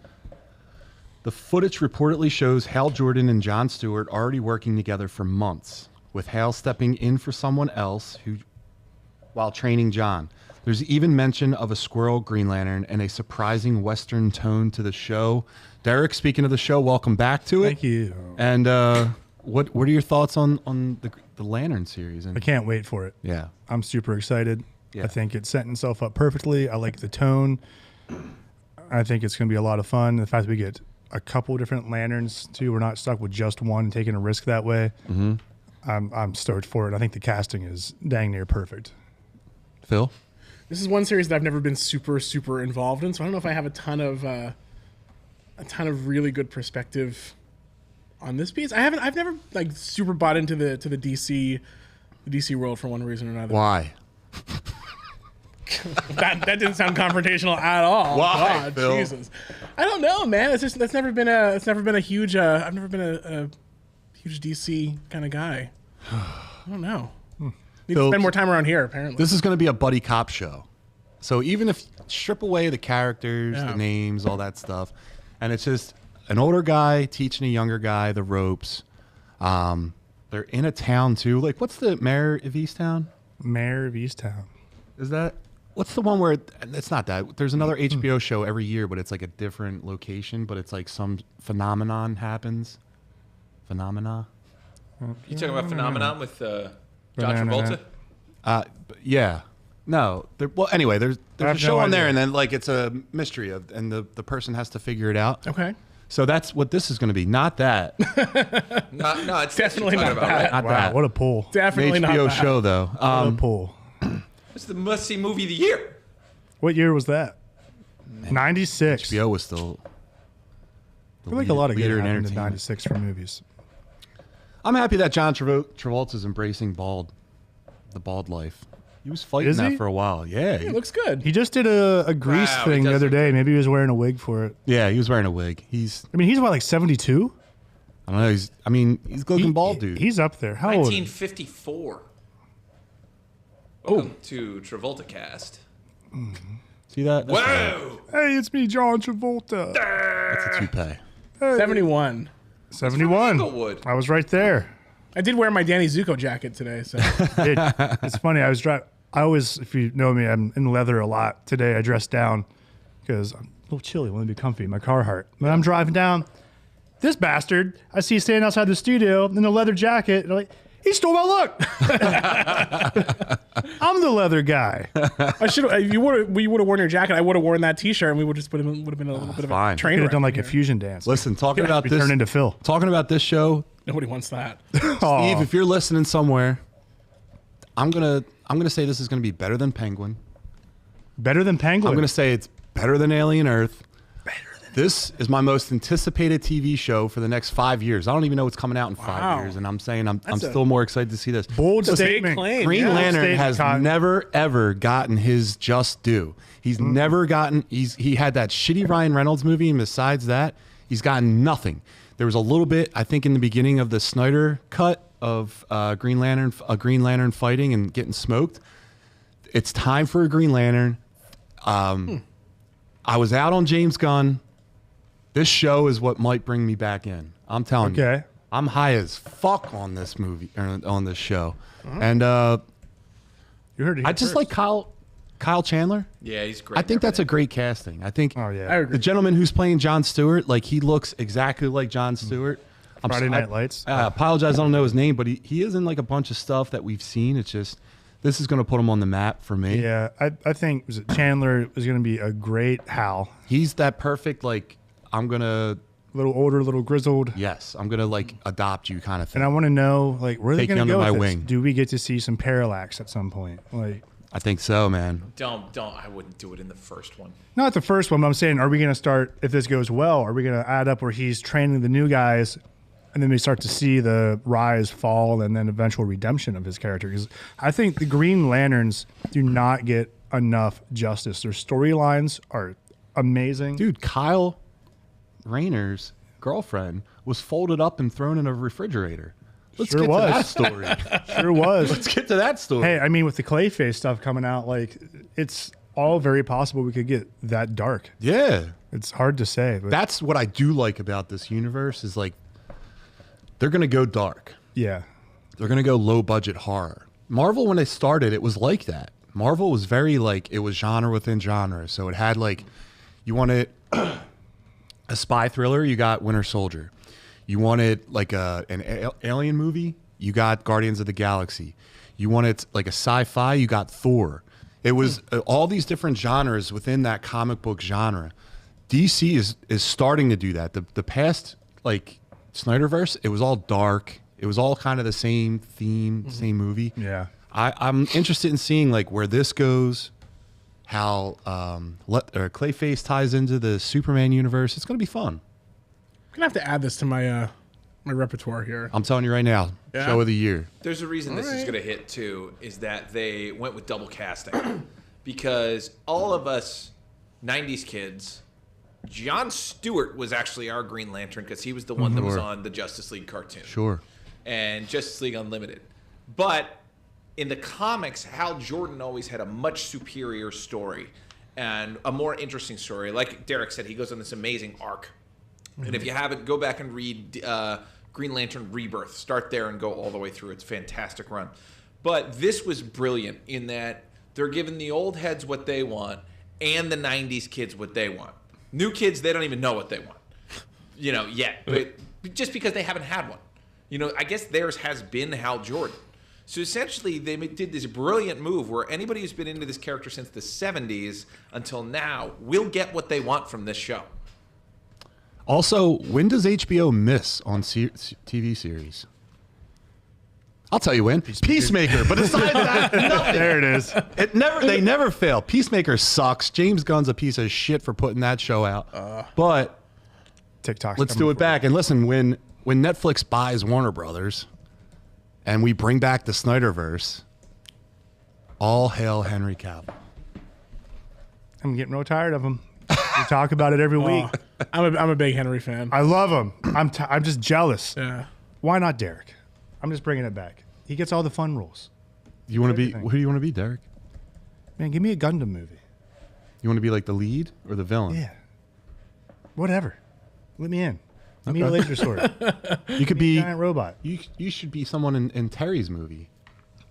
The footage reportedly shows Hal Jordan and John Stewart already working together for months, with Hal stepping in for someone else while training John. There's even mention of a squirrel Green Lantern and a surprising Western tone to the show. Derek, speaking of the show, welcome back to it. Thank you. And what are your thoughts on the Lantern series? And I can't wait for it. yeah, I'm super excited. Yeah. I think it's setting itself up perfectly. I like the tone. I think it's going to be a lot of fun. The fact that we get a couple different lanterns too. We're not stuck with just one and taking a risk that way. Mm-hmm. I'm stoked for it. I think the casting is dang near perfect. Phil? This is one series that I've never been super involved in, so I don't know if I have a ton of really good perspective on this piece. I've never like super bought into the DC world for one reason or another. Why? That didn't sound confrontational at all. Why, God, Phil? Jesus. I don't know, man. That's never been a huge. I've never been a huge DC kind of guy. I don't know. Need to Phil, spend more time around here. Apparently, this is going to be a buddy cop show. So even if strip away the characters, the names, all that stuff, and it's just an older guy teaching a younger guy the ropes. They're in a town too. Like, what's the Mayor of Easttown? Mayor of Easttown. Is that? What's the one where it's not that? There's another HBO show every year, but it's like a different location, but it's like some phenomenon happens. Phenomena? You talking about Phenomenon with John Travolta? Yeah. No. Well, anyway, there's a show no on there, idea. and then like it's a mystery and the person has to figure it out. okay. So that's what this is going to be. Not that. No, it's Definitely what you're not talking about, that. right? Not Wow, that. what a pull. Definitely An not HBO that. show though. What a pull. It's the must-see movie of the year. What year was that? 96. HBO was still. I feel like a lot of good leader in happened in entertainment. 96 for movies. I'm happy that John Travolta's embracing the bald life. He was fighting Is that he? for a while. Yeah. It looks good. He just did a Grease Wow, he thing the does other look day. Maybe he was wearing a wig for it. Yeah, he was wearing a wig. He's I mean, he's what, like 72? I don't know. He's looking bald, dude. He's up there. How old? 1954. Welcome to Travolta Cast. See that? That's Whoa! Hey, it's me, John Travolta. That's a toupee. 71. 71. Inglewood. I was right there. I did wear my Danny Zuko jacket today, so It's funny. I always, if you know me, I'm in leather a lot. Today I dressed down because I'm a little chilly. I want to be comfy in my Carhartt. When I'm driving down, this bastard, I see standing outside the studio in a leather jacket. And I'm like, he stole my look. I'm the leather guy. I should. If you would have worn your jacket, I would have worn that T-shirt, and we would just would have been a little bit of fine. a train Could wreck. have done like a fusion dance. Listen, talking about We this. turned into Phil. Talking about this show, Nobody wants that. Aw. Steve. If you're listening somewhere, I'm gonna say this is gonna be better than Penguin. Better than Penguin. I'm gonna say it's better than Alien Earth. This is my most anticipated TV show for the next 5 years. I don't even know what's coming out in 5 Wow. years, and I'm saying I'm That's a still more excited to see this. Bold Big statement. claim. Green Yeah. Lantern Statement, has Cotton. never ever gotten his just due. He's never gotten. He had that shitty Ryan Reynolds movie, and besides that, he's gotten nothing. There was a little bit, I think, in the beginning of the Snyder cut of Green Lantern fighting and getting smoked. It's time for a Green Lantern. I was out on James Gunn. This show is what might bring me back in. I'm telling you. Okay. I'm high as fuck on this movie, or on this show. And You heard it. I just first. like Kyle Kyle Chandler. Yeah, he's great. I think that's a great casting. I think Oh, yeah. I agree. the gentleman who's playing John Stewart, like he looks exactly like John Stewart. Friday Night Lights. I apologize, I don't know his name, but he is in like a bunch of stuff that we've seen. It's just this is going to put him on the map for me. Yeah, I think Chandler is going to be a great Hal. He's that perfect, like, I'm going to, A little older, a little grizzled. yes, I'm going to like adopt you kind of thing. And I want to know, like, where are they Take you going to under go my with this? wing. Do we get to see some parallax at some point? Like, I think so, man. Don't. I wouldn't do it in the first one. not the first one, but I'm saying, are we going to start, if this goes well, are we going to add up where he's training the new guys and then we start to see the rise, fall, and then eventual redemption of his character? Because I think the Green Lanterns do not get enough justice. Their storylines are amazing. Dude, Kyle Rayner's girlfriend was folded up and thrown in a refrigerator. Let's Sure get was. to that story. Sure was. Let's get to that story. Hey, I mean, with the Clayface stuff coming out, like, it's all very possible we could get that dark. Yeah. It's hard to say, but That's what I do like about this universe is like they're going to go dark. yeah. They're going to go low budget horror. Marvel, when they started, it was like that. Marvel was very like, it was genre within genre. So it had like, you wanted a spy thriller, you got Winter Soldier. You wanted like an alien movie, you got Guardians of the Galaxy. You wanted like a sci-fi, you got Thor. It was all these different genres within that comic book genre. DC is starting to do that. The past like Snyderverse, it was all dark. It was all kind of the same theme, same movie. Yeah. I'm interested in seeing like where this goes, how Clayface ties into the Superman universe. It's going to be fun. I'm gonna have to add this to my my repertoire here. I'm telling you right now, Yeah? show of the year. There's a reason this is Alright. going to hit too, is that they went with double casting. Because all of us 90s kids, John Stewart was actually our Green Lantern because he was the one that was Sure. on the Justice League cartoon. Sure. And Justice League Unlimited. But in the comics, Hal Jordan always had a much superior story and a more interesting story. Like Derek said, he goes on this amazing arc. And if you haven't, go back and read Green Lantern Rebirth. Start there and go all the way through. It's a fantastic run. But this was brilliant in that they're giving the old heads what they want and the 90s kids what they want. New kids, they don't even know what they want, yet. But just because they haven't had one. I guess theirs has been Hal Jordan. So essentially, they did this brilliant move where anybody who's been into this character since the 70s until now will get what they want from this show. Also, when does HBO miss on TV series? I'll tell you when. Peacemaker. But aside from that, nothing. There it is. They never fail. Peacemaker sucks. James Gunn's a piece of shit for putting that show out. But TikTok's let's coming do it for back. And listen, when Netflix buys Warner Brothers and we bring back the Snyderverse, all hail Henry Cavill. I'm getting real tired of him. We talk about it every week. I'm a big Henry fan. I love him. I'm just jealous. Yeah. Why not Derek? I'm just bringing it back. He gets all the fun roles. You want to be? Everything. Who do you want to be, Derek? Man, give me a Gundam movie. You want to be like the lead or the villain? Yeah. Whatever. Let me in. Give me a laser sword. You could be. Giant robot. You should be someone in Terry's movie,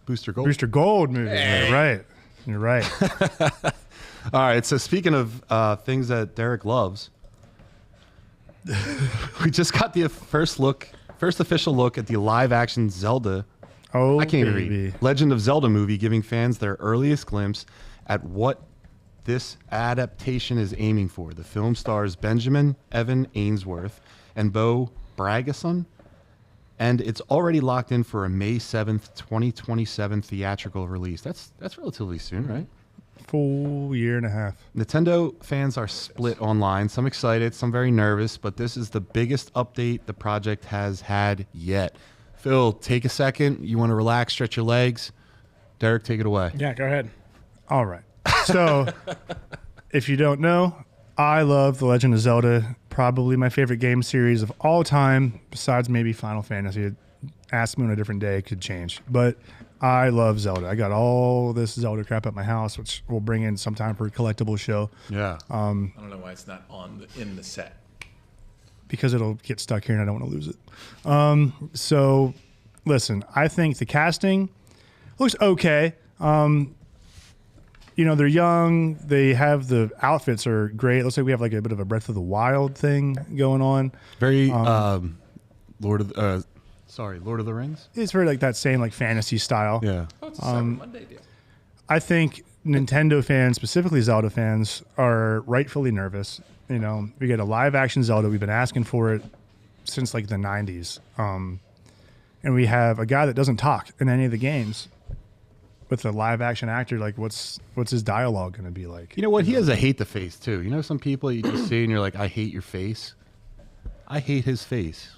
Booster Gold. Booster Gold movie. Hey. You're right. You're right. All right. So speaking of things that Derek loves, we just got the first official look at the live-action Zelda. Oh, I can't even baby. read. Legend of Zelda movie, giving fans their earliest glimpse at what this adaptation is aiming for. The film stars Benjamin Evan Ainsworth and Bo Bragason, and it's already locked in for a May 7th, 2027 theatrical release. That's relatively soon, right? Full year and a half. Nintendo fans are split online. Some excited, some very nervous, but this is the biggest update the project has had yet. Phil, take a second. You want to relax, stretch your legs. Derek, take it away. Yeah, go ahead. All right. So, if you don't know, I love The Legend of Zelda. Probably my favorite game series of all time, besides maybe Final Fantasy. Ask me on a different day, it could change. But I love Zelda. I got all this Zelda crap at my house, which we'll bring in sometime for a collectible show. Yeah. I don't know why it's not in the set. Because it'll get stuck here and I don't want to lose it. So, listen, I think the casting looks okay. they're young. They have the outfits are great. It looks like we have like a bit of a Breath of the Wild thing going on. Very Lord of the Rings. It's very like that same like fantasy style. Yeah. Oh, it's a Cyber Monday deal. I think Nintendo fans, specifically Zelda fans, are rightfully nervous. We get a live action Zelda. We've been asking for it since like the 90s. And we have a guy that doesn't talk in any of the games with a live action actor. Like what's his dialogue going to be like? You know what? He has a hate the face too. Some people you just see and you're like, I hate your face. I hate his face.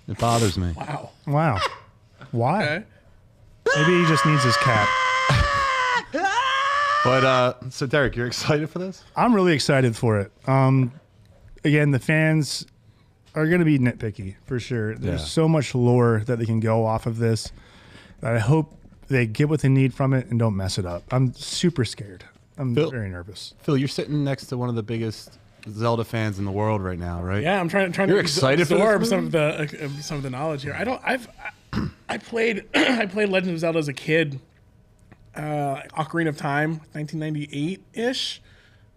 It bothers me. Wow. Why? Okay. Maybe he just needs his cap. But so Derek, you're excited for this? I'm really excited for it. Again, the fans are going to be nitpicky for sure. There's so much lore that they can go off of this that I hope they get what they need from it and don't mess it up. I'm super scared. I'm very nervous. Phil, you're sitting next to one of the biggest Zelda fans in the world right now, right? Yeah, I'm trying You're to excited for absorb this some of the knowledge here. I played Legend of Zelda as a kid. Ocarina of Time, 1998-ish.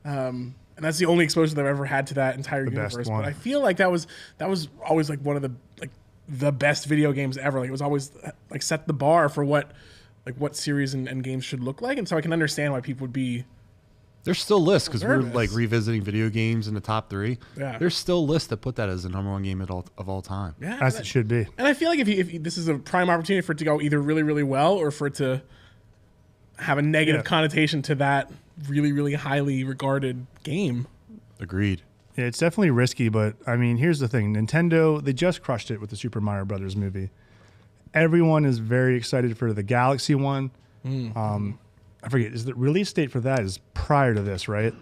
And that's the only exposure that I've ever had to that entire universe. But I feel like that was always like one of the best video games ever. Like it was always like set the bar for what series and games should look like. And so I can understand why people would be. There's still lists because we're nervous. like revisiting video games in the top 3. Yeah. There's still lists that put that as the #1 game of all time. Yeah, As it should be. And I feel like if this is a prime opportunity for it to go either really, really well or for it to have a negative connotation to that really, really highly regarded game. Agreed. Yeah, it's definitely risky, but I mean, here's the thing. Nintendo, they just crushed it with the Super Mario Brothers movie. Everyone is very excited for the Galaxy one. I forget, is the release date for that is prior to this, right?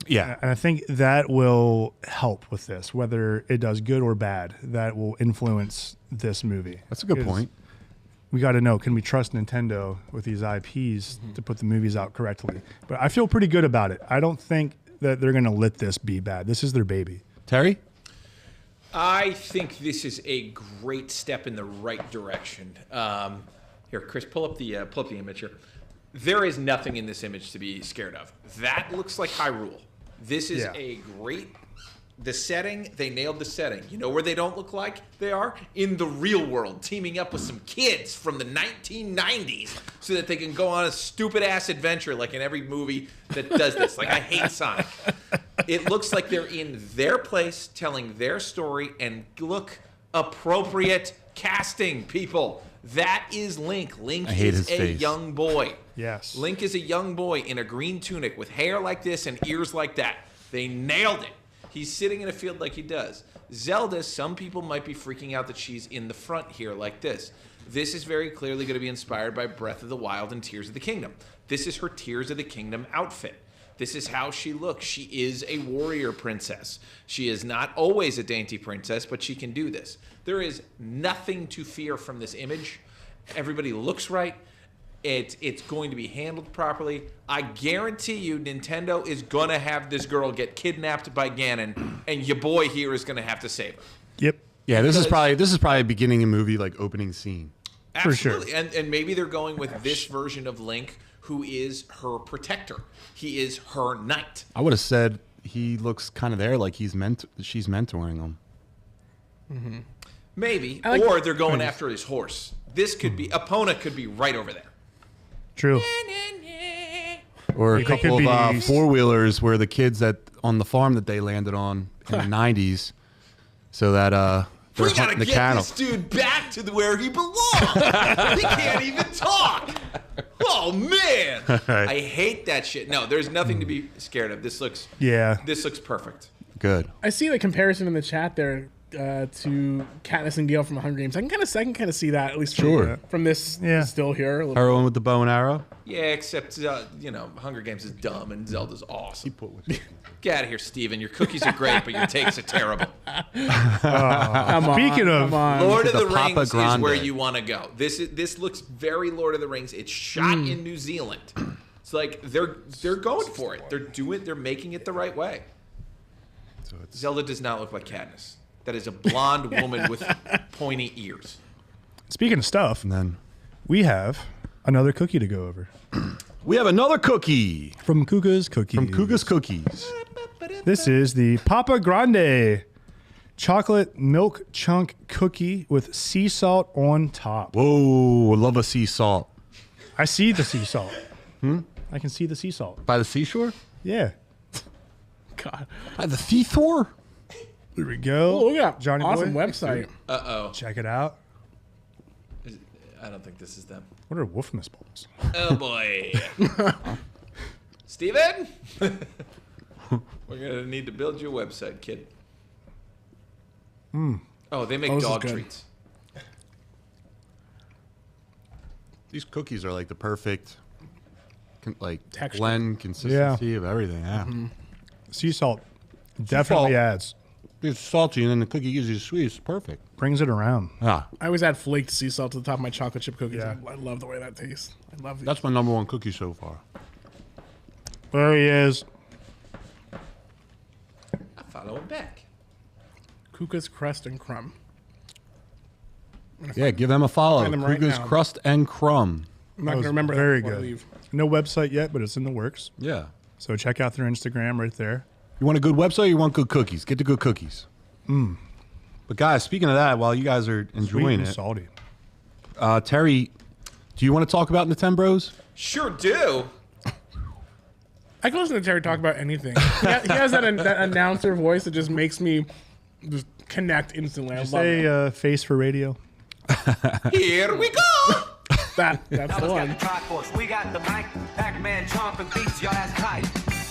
Yeah. And I think that will help with this, whether it does good or bad. That will influence this movie. That's a good point. We got to know, can we trust Nintendo with these IPs to put the movies out correctly? But I feel pretty good about it. I don't think that they're going to let this be bad. This is their baby. Terry? I think this is a great step in the right direction. Here, Chris, pull up the image here. There is nothing in this image to be scared of. That looks like Hyrule. This is a great. The setting, they nailed the setting. You know where they don't look like they are? In the real world, teaming up with some kids from the 1990s so that they can go on a stupid-ass adventure like in every movie that does this. Like, I hate Sonic. It looks like they're in their place, telling their story, and look, appropriate casting, people. That is Link. Link is a young boy. Yes. Link is a young boy in a green tunic with hair like this and ears like that. They nailed it. He's sitting in a field like he does. Zelda, some people might be freaking out that she's in the front here like this. This is very clearly going to be inspired by Breath of the Wild and Tears of the Kingdom. This is her Tears of the Kingdom outfit. This is how she looks. She is a warrior princess. She is not always a dainty princess, but she can do this. There is nothing to fear from this image. Everybody looks right. It's going to be handled properly. I guarantee you Nintendo is going to have this girl get kidnapped by Ganon, and your boy here is going to have to save her. Yep. Yeah, this is probably beginning a movie like opening scene. Absolutely. For sure. And maybe they're going with this version of Link, who is her protector. He is her knight. I would have said he looks kind of there like she's mentoring him. Mm-hmm. Maybe. Or they're going after his horse. This could be, Epona could be right over there. True. Or a couple of four-wheelers where the kids that on the farm that they landed on in the 90s, so that they're hunting the cattle. We gotta get this dude back to where he belongs. He can't even talk. Oh man, right. I hate that shit. No, there's nothing to be scared of. This looks perfect. Good. I see the comparison in the chat there to Katniss and Gale from the Hunger Games. I can kind of see that at least from this still here. Heroine with the bow and arrow. Yeah, except Hunger Games is dumb and Zelda's awesome. Get out of here, Steven. Your cookies are great, but your takes are terrible. Speaking of Lord of the Rings is where you want to go. This looks very Lord of the Rings. It's shot in New Zealand. It's like they're going for it. They're making it the right way. So Zelda does not look like Katniss. That is a blonde woman with pointy ears. Speaking of stuff, and then we have another cookie to go over. We have another cookie From Kuka's Cookies. from Kuga's Cookies. This is the Papa Grande chocolate milk chunk cookie with sea salt on top. Whoa, love a sea salt. I see the sea salt. I can see the sea salt. By the seashore? Yeah. God. By the seashore? There we go. Oh, look at Johnny awesome boy. website. Uh-oh. Check it out. I don't think this is them. What are Wolfmas balls? Oh, boy. Steven? We're going to need to build you a website, kid. Oh, they make Oh, this is dog good. treats. These cookies are like the perfect Texture. blend consistency of everything. Yeah. Sea salt definitely salt. adds. It's salty and then the cookie gives you sweet. It's perfect. Brings it around. Ah, I always add flaked sea salt to the top of my chocolate chip cookies. Yeah. I love the way that tastes. I love these. that's my number one cookie so far. There he is. I follow him back. Kuka's Crust and Crumb. Yeah, give them a follow. Find them right Kuga's now. Crust and Crumb. I'm not That going was to remember very that before I good. leave. No website yet, but it's in the works. Yeah. So check out their Instagram right there. You want a good website or you want good cookies? Get the good cookies. But guys, speaking of that, while you guys are Sweet enjoying and it, salty. Terry, do you want to talk about Nintembros? Sure do. I can listen to Terry talk about anything. He has that announcer voice that just makes me just connect instantly. I love it. Say face for radio. Here we go. That's the Got the one. triforce. We got the mic, Pac-Man, chomping beats, y'all that's tight.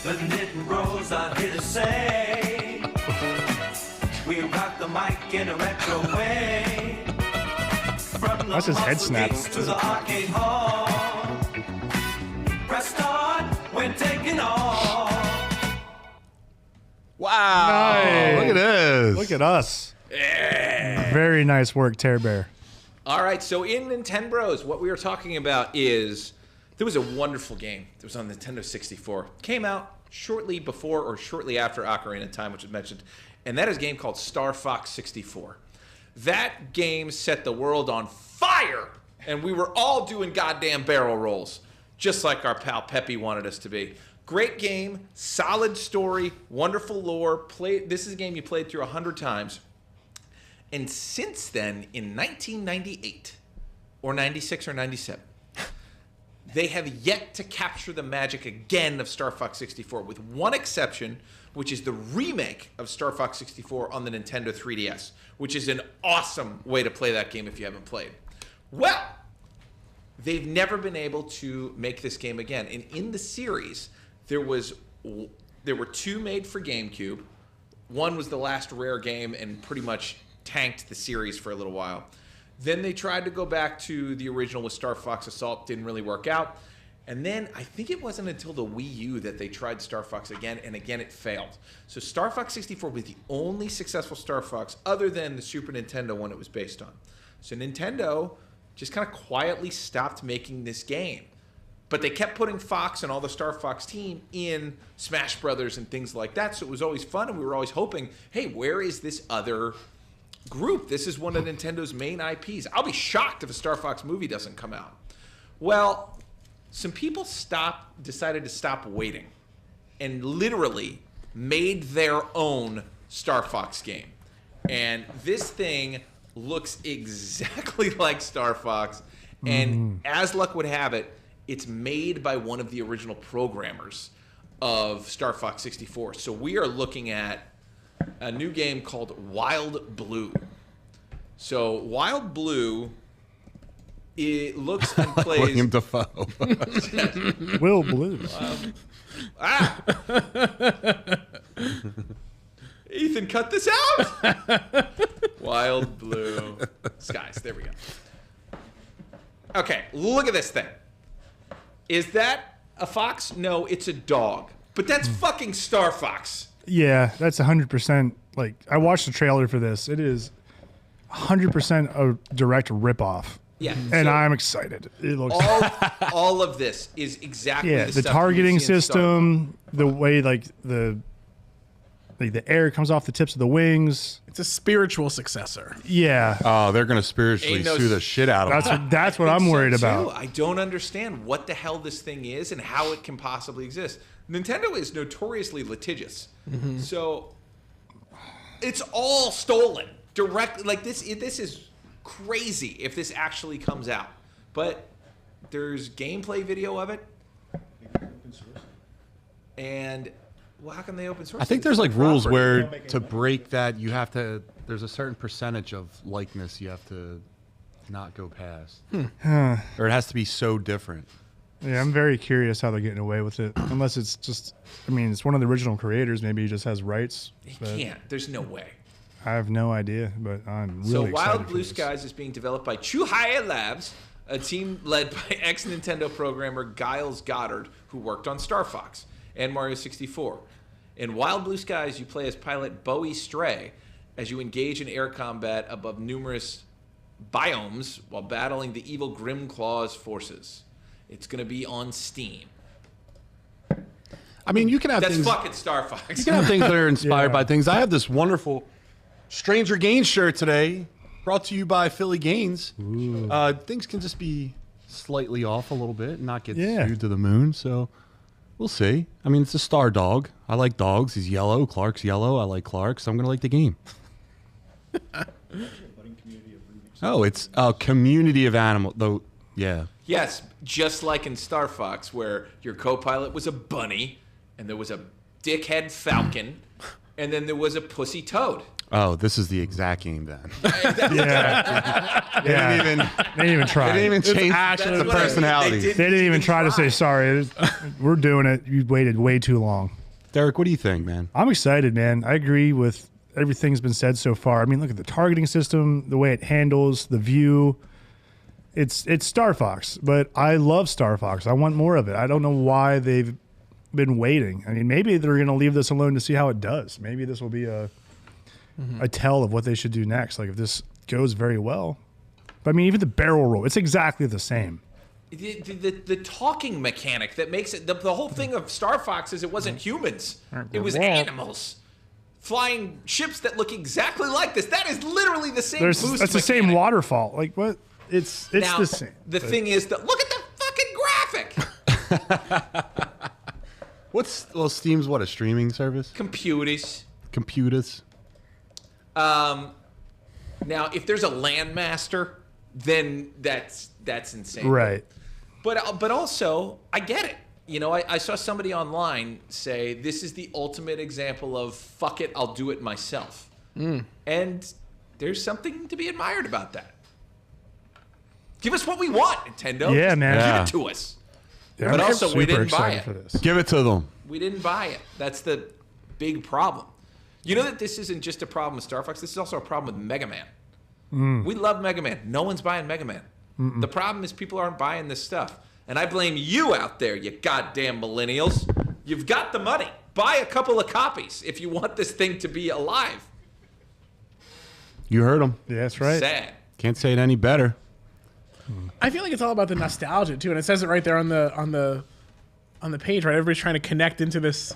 The knitting bros are here to say, we rock the mic in a retro way. From the That's his head Muscle snap. Geeks to the arcade hall. Press start, we're taking off. Wow. Nice. Look at this. Look at us. Very nice work, Terry Bear. All right, so in Nintembros, what we are talking about is there was a wonderful game that was on Nintendo 64. Came out shortly before or shortly after Ocarina of Time, which was mentioned, and that is a game called Star Fox 64. That game set the world on fire, and we were all doing goddamn barrel rolls, just like our pal Peppy wanted us to be. Great game, solid story, wonderful lore. This is a game you played through 100 times. And since then, in 1998, or 96 or 97, they have yet to capture the magic again of Star Fox 64, with one exception, which is the remake of Star Fox 64 on the Nintendo 3DS, which is an awesome way to play that game if you haven't played. Well, they've never been able to make this game again. And in the series, there were two made for GameCube. One was the last Rare game and pretty much tanked the series for a little while. Then they tried to go back to the original with Star Fox Assault, didn't really work out. And then I think it wasn't until the Wii U that they tried Star Fox again, and again it failed. So Star Fox 64 was the only successful Star Fox other than the Super Nintendo one it was based on. So Nintendo just kind of quietly stopped making this game. But they kept putting Fox and all the Star Fox team in Smash Brothers and things like that, so it was always fun, and we were always hoping, hey, where is this other group? This is one of Nintendo's main IPs. I'll be shocked if a Star Fox movie doesn't come out. Well, some people decided to stop waiting and literally made their own Star Fox game. And this thing looks exactly like Star Fox. And as luck would have it, it's made by one of the original programmers of Star Fox 64. So we are looking at a new game called Wild Blue. So Wild Blue, it looks and plays. William Dafoe. Will Blue. Ethan, cut this out. Wild Blue Skies. There we go. Okay, look at this thing. Is that a fox? No, it's a dog. But that's fucking Star Fox. Yeah, that's 100%. Like, I watched the trailer for this. It is 100% a direct ripoff. Yeah. And so I'm excited. It looks all of this is exactly yeah, the the stuff targeting you see in Star Fox. system, the way like the like the air comes off the tips of the wings. It's a spiritual successor. Yeah, Oh, they're gonna spiritually Ain't no sue the shit out of them. that's what I'm worried about. I don't understand what the hell this thing is and how it can possibly exist. Nintendo is notoriously litigious, so it's all stolen directly. Like this is crazy if this actually comes out. But there's gameplay video of it, and well, how can they open source? I think it? there's It's like rules property. where to break that you have to. There's a certain percentage of likeness you have to not go past, or it has to be so different. Yeah, I'm very curious how they're getting away with it. Unless it's just, I mean, it's one of the original creators. Maybe he just has rights. He but can't. There's no way. I have no idea, but I'm really So excited Wild for Blue this. Skies is being developed by Chuhaya Labs, a team led by ex-Nintendo programmer Giles Goddard, who worked on Star Fox and Mario 64. In Wild Blue Skies, you play as pilot Bowie Stray as you engage in air combat above numerous biomes while battling the evil Grimclaw's forces. It's going to be on Steam. I mean, you can have That's things. fucking Star Fox. You can have things that are inspired Yeah. by things. I have this wonderful Stranger Gainz shirt today, brought to you by Philly Gainz. Things can just be slightly off a little bit and not get Yeah. sued to the moon. So we'll see. I mean, it's a star dog. I like dogs. He's yellow. Clark's yellow. I like Clark. So I'm going to like the game. Oh, it's a community of animals. Though, yeah. Yes, just like in Star Fox, where your co-pilot was a bunny, and there was a dickhead falcon, and then there was a pussy toad. Oh, this is the exact game then. Yeah, They didn't even. they didn't even try. They didn't even change actually the what I mean. personality. They didn't even try to say sorry. We're doing it. You waited way too long. Derek, what do you think, man? I'm excited, man. I agree with everything's been said so far. I mean, look at the targeting system, the way it handles the view. It's Star Fox, but I love Star Fox. I want more of it. I don't know why they've been waiting. I mean, maybe they're going to leave this alone to see how it does. Maybe this will be a tell of what they should do next. Like if this goes very well. But I mean, even the barrel roll, it's exactly the same. The talking mechanic that makes it the whole thing of Star Fox is it wasn't humans, it was Well- animals flying ships that look exactly like this. That is literally the same boost That's the same mechanic. waterfall. Like what? It's Now, the same. the But thing is that look at the fucking graphic. Steam's what, a streaming service? Computers. Computers. Now, if there's a landmaster, then that's insane. right. But also, I get it. You know, I saw somebody online say this is the ultimate example of fuck it, I'll do it myself. And there's something to be admired about that. Give us what we want, Nintendo. Yeah, Just man. Yeah. Give it to us. Yeah, But I'm also, we super didn't buy excited it. for this. Give it to them. We didn't buy it. That's the big problem. You know that this isn't just a problem with Star Fox. This is also a problem with Mega Man. We love Mega Man. No one's buying Mega Man. The problem is people aren't buying this stuff. And I blame you out there, you goddamn millennials. You've got the money. Buy a couple of copies if you want this thing to be alive. You heard them. Yeah, that's right. Sad. Can't say it any better. I feel like it's all about the nostalgia too, and it says it right there on the page. Right, everybody's trying to connect into this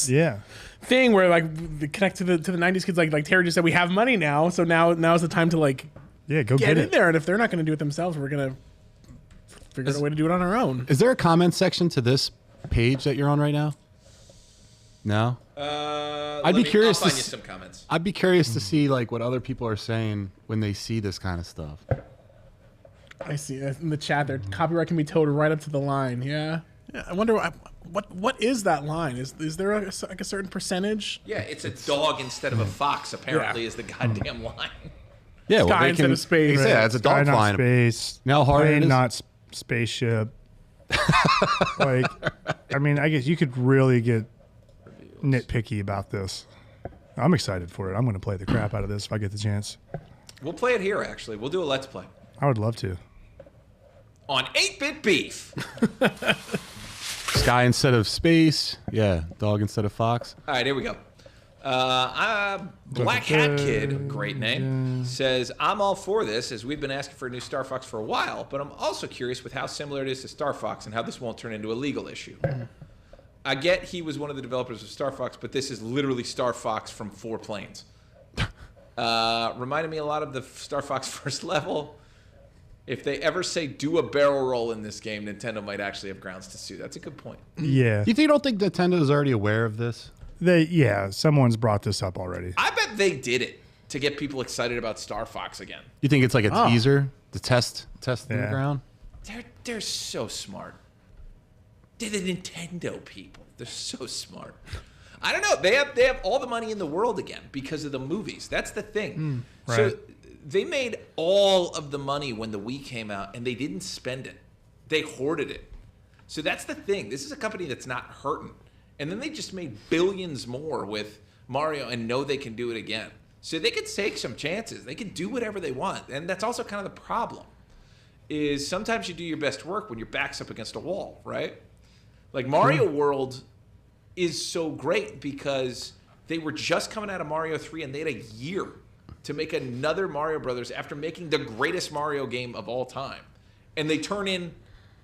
Yeah. thing where like they connect to the '90s kids. Like Terry just said, we have money now, so now's the time to like Yeah, go get get in it. there. And if they're not going to do it themselves, we're gonna figure out a way to do it on our own. Is there a comment section to this page that you're on right now? No? I'd be curious I'll to find you s- some comments. I'd be curious to see like what other people are saying when they see this kind of stuff. I see in the chat there. Copyright can be towed right up to the line. Yeah. I wonder what is that line? Is there a certain percentage? Yeah, it's a dog instead of a fox, apparently, is the goddamn line. Yeah, Sky they instead of space. Yeah, it's a Sky, dog not flying. space. You know how hard it Plane, is? not spaceship. Like, I mean, I guess you could really get nitpicky about this. I'm excited for it. I'm going to play the crap out of this if I get the chance. We'll play it here, actually. We'll do a Let's Play. I would love to. On 8-Bit Beef. Sky instead of space. Yeah, dog instead of fox. All right, here we go. Black Hat Kid, great name, says, I'm all for this as we've been asking for a new Star Fox for a while, but I'm also curious with how similar it is to Star Fox and how this won't turn into a legal issue. I get he was one of the developers of Star Fox, but this is literally Star Fox from 4 planes. Reminded me a lot of the Star Fox first level. If they ever say do a barrel roll in this game, Nintendo might actually have grounds to sue. That's a good point. Yeah. You don't think Nintendo is already aware of this? Someone's brought this up already. I bet they did it to get people excited about Star Fox again. You think it's like a teaser to test in the ground? They're so smart. They're the Nintendo people. They're so smart. I don't know. They have all the money in the world again because of the movies. That's the thing. Right. So they made all of the money when the Wii came out, and they didn't spend it. They hoarded it. So that's the thing. This is a company that's not hurting. And then they just made billions more with Mario and know they can do it again. So they could take some chances. They can do whatever they want. And that's also kind of the problem, is sometimes you do your best work when your back's up against a wall, right? Like Mario World is so great because they were just coming out of Mario 3 and they had a year to make another Mario Brothers after making the greatest Mario game of all time. And they turn in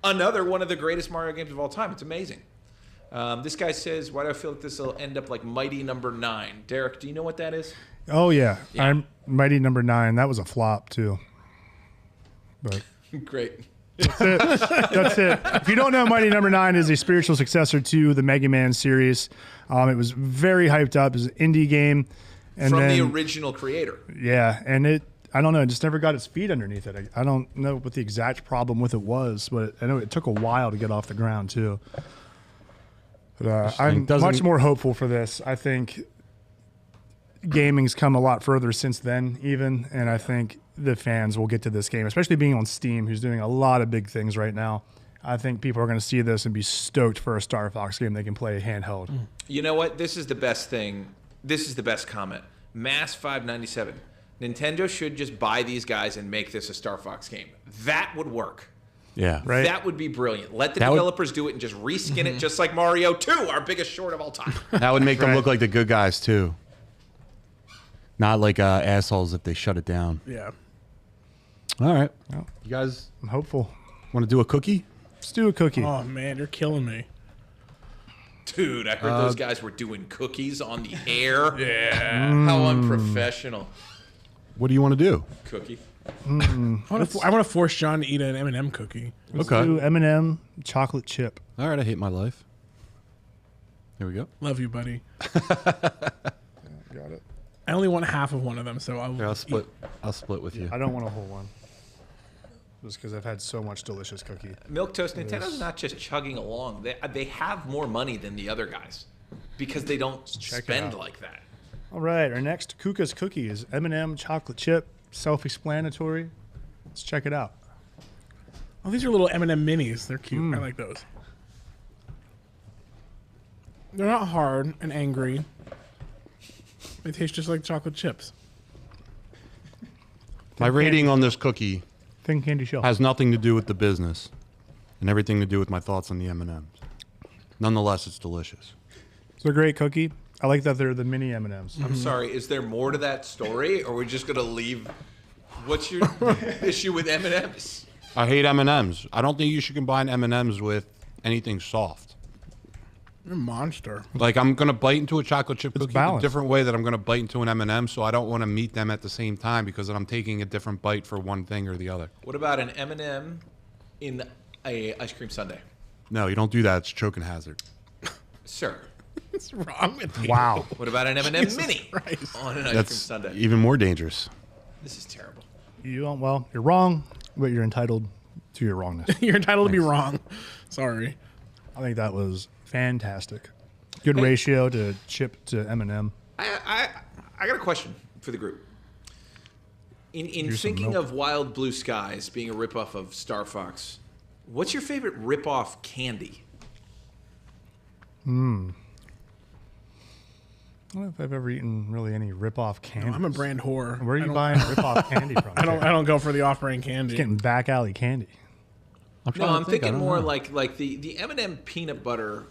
another one of the greatest Mario games of all time. It's amazing. This guy says, why do I feel like this will end up like Mighty Number 9? Derek, do you know what that is? Oh, yeah. I'm Mighty Number 9. That was a flop, too. But Great. that's it. If you don't know, Mighty Number 9 is a spiritual successor to the Mega Man series. It was very hyped up. It was an indie game. And From then, the original creator. Yeah, and I don't know, it just never got its feet underneath it. I don't know what the exact problem with it was, but I know it took a while to get off the ground, too. But I'm much more hopeful for this. I think gaming's come a lot further since then, even, and I think the fans will get to this game, especially being on Steam, who's doing a lot of big things right now. I think people are going to see this and be stoked for a Star Fox game they can play handheld. You know what? This is the best thing. This is the best comment. Mass597. Nintendo should just buy these guys and make this a Star Fox game. That would work. Yeah. Right. That would be brilliant. Let the developers do it and just reskin it just like Mario 2, our biggest short of all time. That would make them look like the good guys, too. Not like assholes if they shut it down. Yeah. All right. Well, You guys I'm hopeful. want to do a cookie? Let's do a cookie. Oh man, you're killing me. Dude, I heard those guys were doing cookies on the air. Yeah. How unprofessional. What do you want to do? Cookie. I want to force John to eat an M&M cookie. Let's Okay. do M&M chocolate chip. All right. I hate my life. Here we go. Love you, buddy. Got it. I only want half of one of them, so Here, I'll split. I'll split with you. I don't want a whole one. Just because I've had so much delicious cookie. Milk Toast, Nintendo's not just chugging along. They have more money than the other guys because they don't check it spend out. like that. All right, our next Kuka's cookie is M&M chocolate chip. Self-explanatory. Let's check it out. Oh, these are little M&M minis. They're cute. I like those. They're not hard and angry. They taste just like chocolate chips. My rating on this cookie Thin candy shell. has nothing to do with the business and everything to do with my thoughts on the M&Ms. Nonetheless, it's delicious. It's a great cookie. I like that they're the mini M&Ms. I'm sorry, is there more to that story, or are we just going to leave? What's your issue with M&M's? I hate M&Ms. I don't think you should combine M&Ms with anything soft. You're a monster. Like, I'm going to bite into a chocolate chip cookie a balanced. different way that I'm going to bite into an M&M, so I don't want to meet them at the same time because then I'm taking a different bite for one thing or the other. What about an M&M in a ice cream sundae? No, you don't do that. It's a choking hazard. Sir. What's wrong with you? Wow. What about an M&M mini Christ. on an ice That's cream sundae? even more dangerous. This is terrible. You're wrong, but you're entitled to your wrongness. You're entitled to be wrong. Sorry. I think that was fantastic. Good ratio to chip to M&M. I got a question for the group. In Here's some thinking milk. of Wild Blue Skies being a ripoff of Star Fox, what's your favorite ripoff candy? I don't know if I've ever eaten really any rip-off candy. I'm a brand whore. Where are you buying rip-off candy from? I don't go for the off-brand candy. Getting back alley candy. No, I'm thinking more like the M&M peanut butter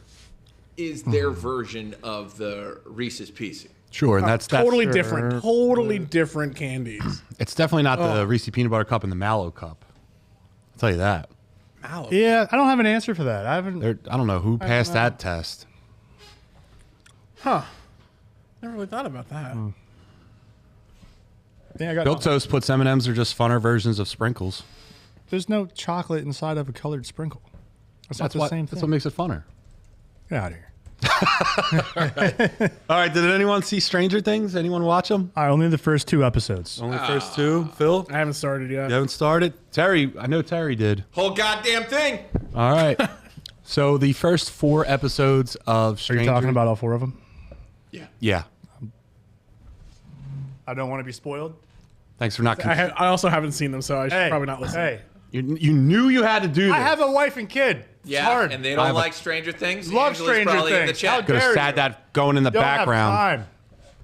is their version of the Reese's Pieces. Sure, and that's Totally Sure. different. Totally different candies. It's definitely not the Reese's Peanut Butter Cup and the Mallow Cup. I'll tell you that. Mallow. Yeah, I don't have an answer for that. I haven't. I don't know who passed that test. Never really thought about that. I think I got. Milquetoast puts M&Ms are just funner versions of sprinkles. There's no chocolate inside of a colored sprinkle. That's not the same thing. That's what makes it funner. Get out of here. All right, did anyone see Stranger Things? Anyone watch them? Only the first 2 episodes. Only the first 2. Phil? I haven't started yet. You haven't started? Terry, I know Terry did. Whole goddamn thing. All right. So the first 4 episodes of Are Stranger... you talking about all 4 of them? Yeah. I don't want to be spoiled. Thanks for not... I also haven't seen them, so I should probably not listen. Hey, You knew you had to do this. I have a wife and kid. Yeah, it's hard. and they don't like Stranger Things. Love Angela's Stranger probably in the Things. chat. Could have dare sat you. that going in the don't background. have time.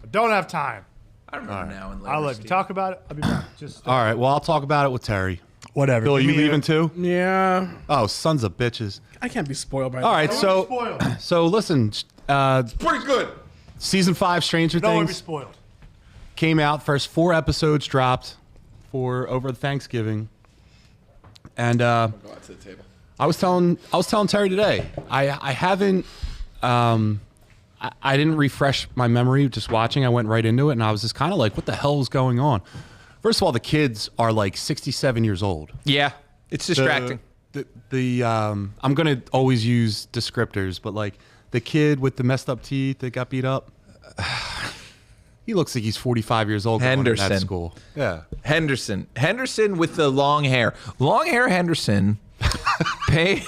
I don't have time. I remember now and later. I'll let you Steve. talk about it. I'll be back. Just All right, well, I'll talk about it with Terry. whatever. Phil, are Give you me leaving too? Yeah, Oh, sons of bitches. I can't be spoiled by All right, this. so listen, Pretty good. season 5 Stranger Don't want to be Things spoiled. came out. First 4 episodes dropped for over Thanksgiving, and Go out to the table. I was telling Terry today. I haven't. I didn't refresh my memory just watching. I went right into it, and I was just kind of like, "What the hell is going on?" First of all, the kids are like 67 years old. Yeah, it's distracting. I'm gonna always use descriptors, but like the kid with the messed up teeth that got beat up. He looks like he's 45 years old. Going to that Henderson. school. Yeah. Henderson with the long hair. Long hair Henderson paying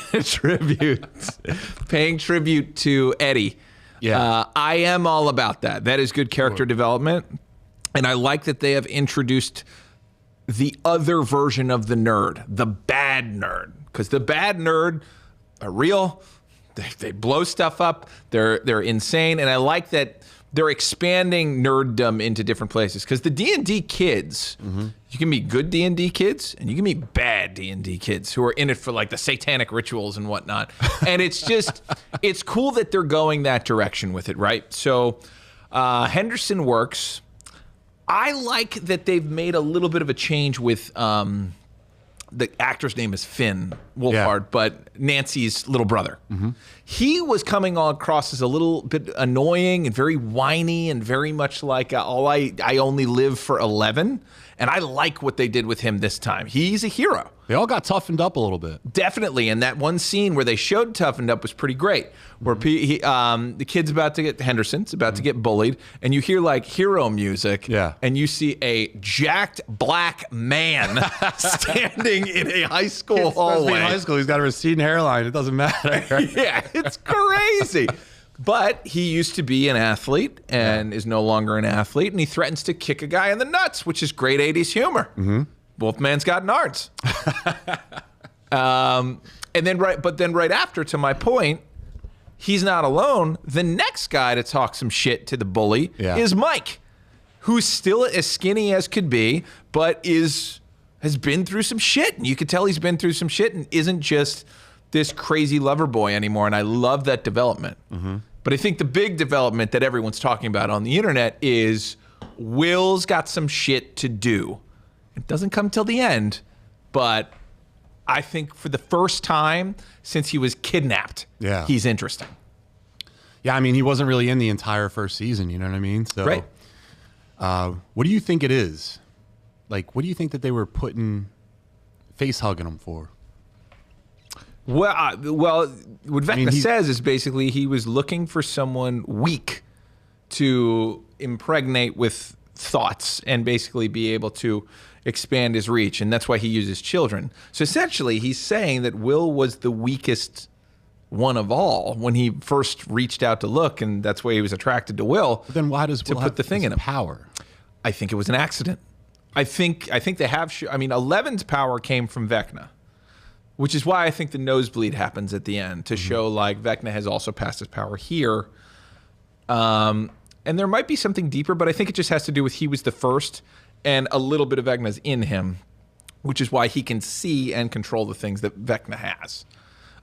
tribute to Eddie. Yeah. I am all about that. That is good character development. And I like that they have introduced the other version of the nerd, the bad nerd. Because the bad nerd are real. They blow stuff up. They're insane. And I like that they're expanding nerddom into different places. Because the D&D kids, you can meet good D&D kids, and you can meet bad D&D kids who are in it for like the satanic rituals and whatnot. And it's just, it's cool that they're going that direction with it, right? So Henderson works. I like that they've made a little bit of a change with the actor's name is Finn Wolfhard, but Nancy's little brother. He was coming across as a little bit annoying and very whiny and very much like I only live for 11. And I like what they did with him this time. He's a hero. They all got toughened up a little bit. Definitely. And that one scene where they showed toughened up was pretty great. Where the kid's about to get, Henderson's about to get bullied, and you hear like hero music. Yeah. And you see a jacked black man standing in a high school hallway. In high school, he's got a receding hairline. It doesn't matter. Yeah, it's crazy. But he used to be an athlete and is no longer an athlete, and he threatens to kick a guy in the nuts, which is great 80s humor. Wolfman's got nards. And then right after, to my point, he's not alone. The next guy to talk some shit to the bully is Mike, who's still as skinny as could be, but has been through some shit. And you could tell he's been through some shit and isn't just this crazy lover boy anymore. And I love that development. But I think the big development that everyone's talking about on the internet is Will's got some shit to do. It doesn't come till the end, but I think for the first time since he was kidnapped, he's interesting. Yeah, I mean, he wasn't really in the entire first season, you know what I mean? So, Right. What do you think it is? Like, what do you think that they were face hugging him for? Well, what Vecna says is basically he was looking for someone weak to impregnate with thoughts and basically be able to expand his reach, and that's why he uses children. So essentially, he's saying that Will was the weakest one of all when he first reached out to look, and that's why he was attracted to Will. But then why does Will put have the thing in him? Power? I think it was an accident. I think they have. I mean, 11's power came from Vecna, which is why I think the nosebleed happens at the end to show like Vecna has also passed his power here. And there might be something deeper, but I think it just has to do with he was the first, and a little bit of Vecna's in him, which is why he can see and control the things that Vecna has.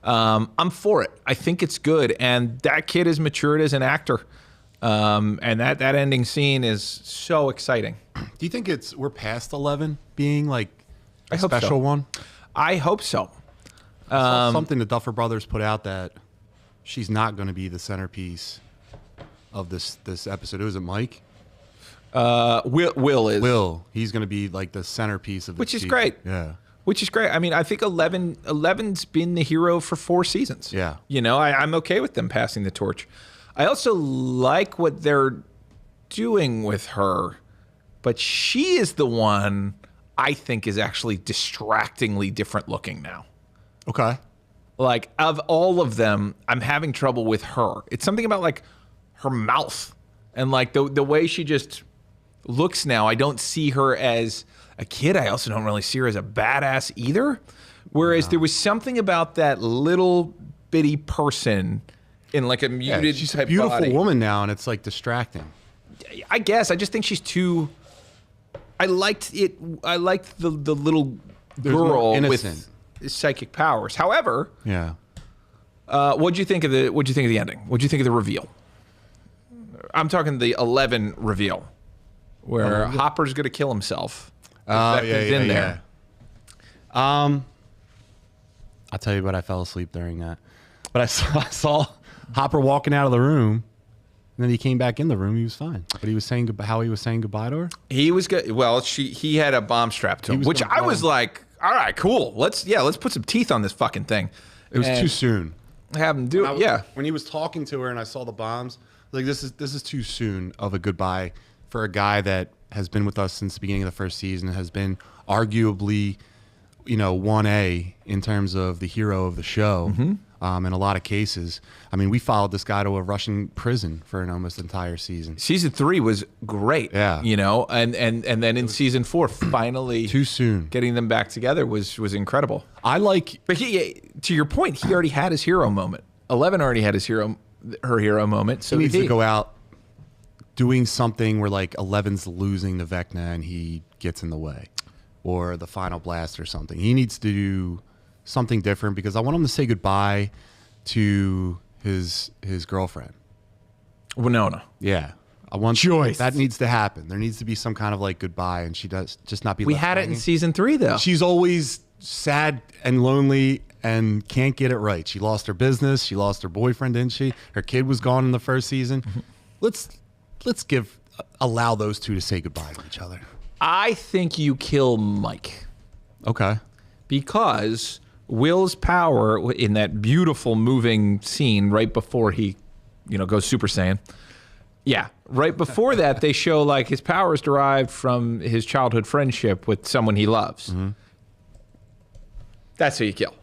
I'm for it. I think it's good, and that kid is matured as an actor. And that ending scene is so exciting. Do you think we're past 11 being like a hope so. special one? I hope so. I saw something the Duffer Brothers put out that she's not going to be the centerpiece of this episode. Who is it, Mike? Will is. Will. He's going to be like the centerpiece of this Which is season. great. Yeah. Which is great. I mean, I think 11's been the hero for 4 seasons. Yeah. You know, I'm okay with them passing the torch. I also like what they're doing with her, but she is the one I think is actually distractingly different looking now. Okay. Like, of all of them, I'm having trouble with her. It's something about, like, her mouth and, like, the way she just looks now. I don't see her as a kid. I also don't really see her as a badass either. Whereas there was something about that little bitty person in, like, a muted she's type a beautiful body. woman now, and it's, like, distracting. I guess. I just think she's too... I liked it. I liked the little girl with psychic powers. However... Yeah. What'd you think of the ending? What'd you think of the reveal? I'm talking the 11 reveal, where Hopper's gonna kill himself. Vecna's in there. I'll tell you what, I fell asleep during that. But I saw Hopper walking out of the room, and then he came back in the room. He was fine. But he was saying how he was saying goodbye to her. He was good. Well, he had a bomb strapped to him, which I was like, all right, cool. Let's put some teeth on this fucking thing. It was too soon. Have him do it. When he was talking to her and I saw the bombs, like this is too soon of a goodbye for a guy that has been with us since the beginning of the first season, has been arguably, 1A in terms of the hero of the show. In a lot of cases. I mean, we followed this guy to a Russian prison for an almost entire season. Season 3 was great. Yeah. And then in season 4, finally Too soon. getting them back together was incredible. But To your point, he already had his hero moment. 11 already had her hero moment. So he needs to go out doing something where like 11's losing to Vecna and he gets in the way, or the final blast or something. He needs to do something different because I want him to say goodbye to his girlfriend, Winona. Yeah, I want Joyce. That needs to happen. There needs to be some kind of like goodbye, and she does just not be. We left had it hanging. in season 3 though. She's always sad and lonely and can't get it right. She lost her business. She lost her boyfriend, didn't she? Her kid was gone in the first season. Let's allow those two to say goodbye to each other. I think you kill Mike. Okay. Because Will's power in that beautiful moving scene right before he, goes Super Saiyan. Yeah, right before that, they show like his power is derived from his childhood friendship with someone he loves. That's who you kill.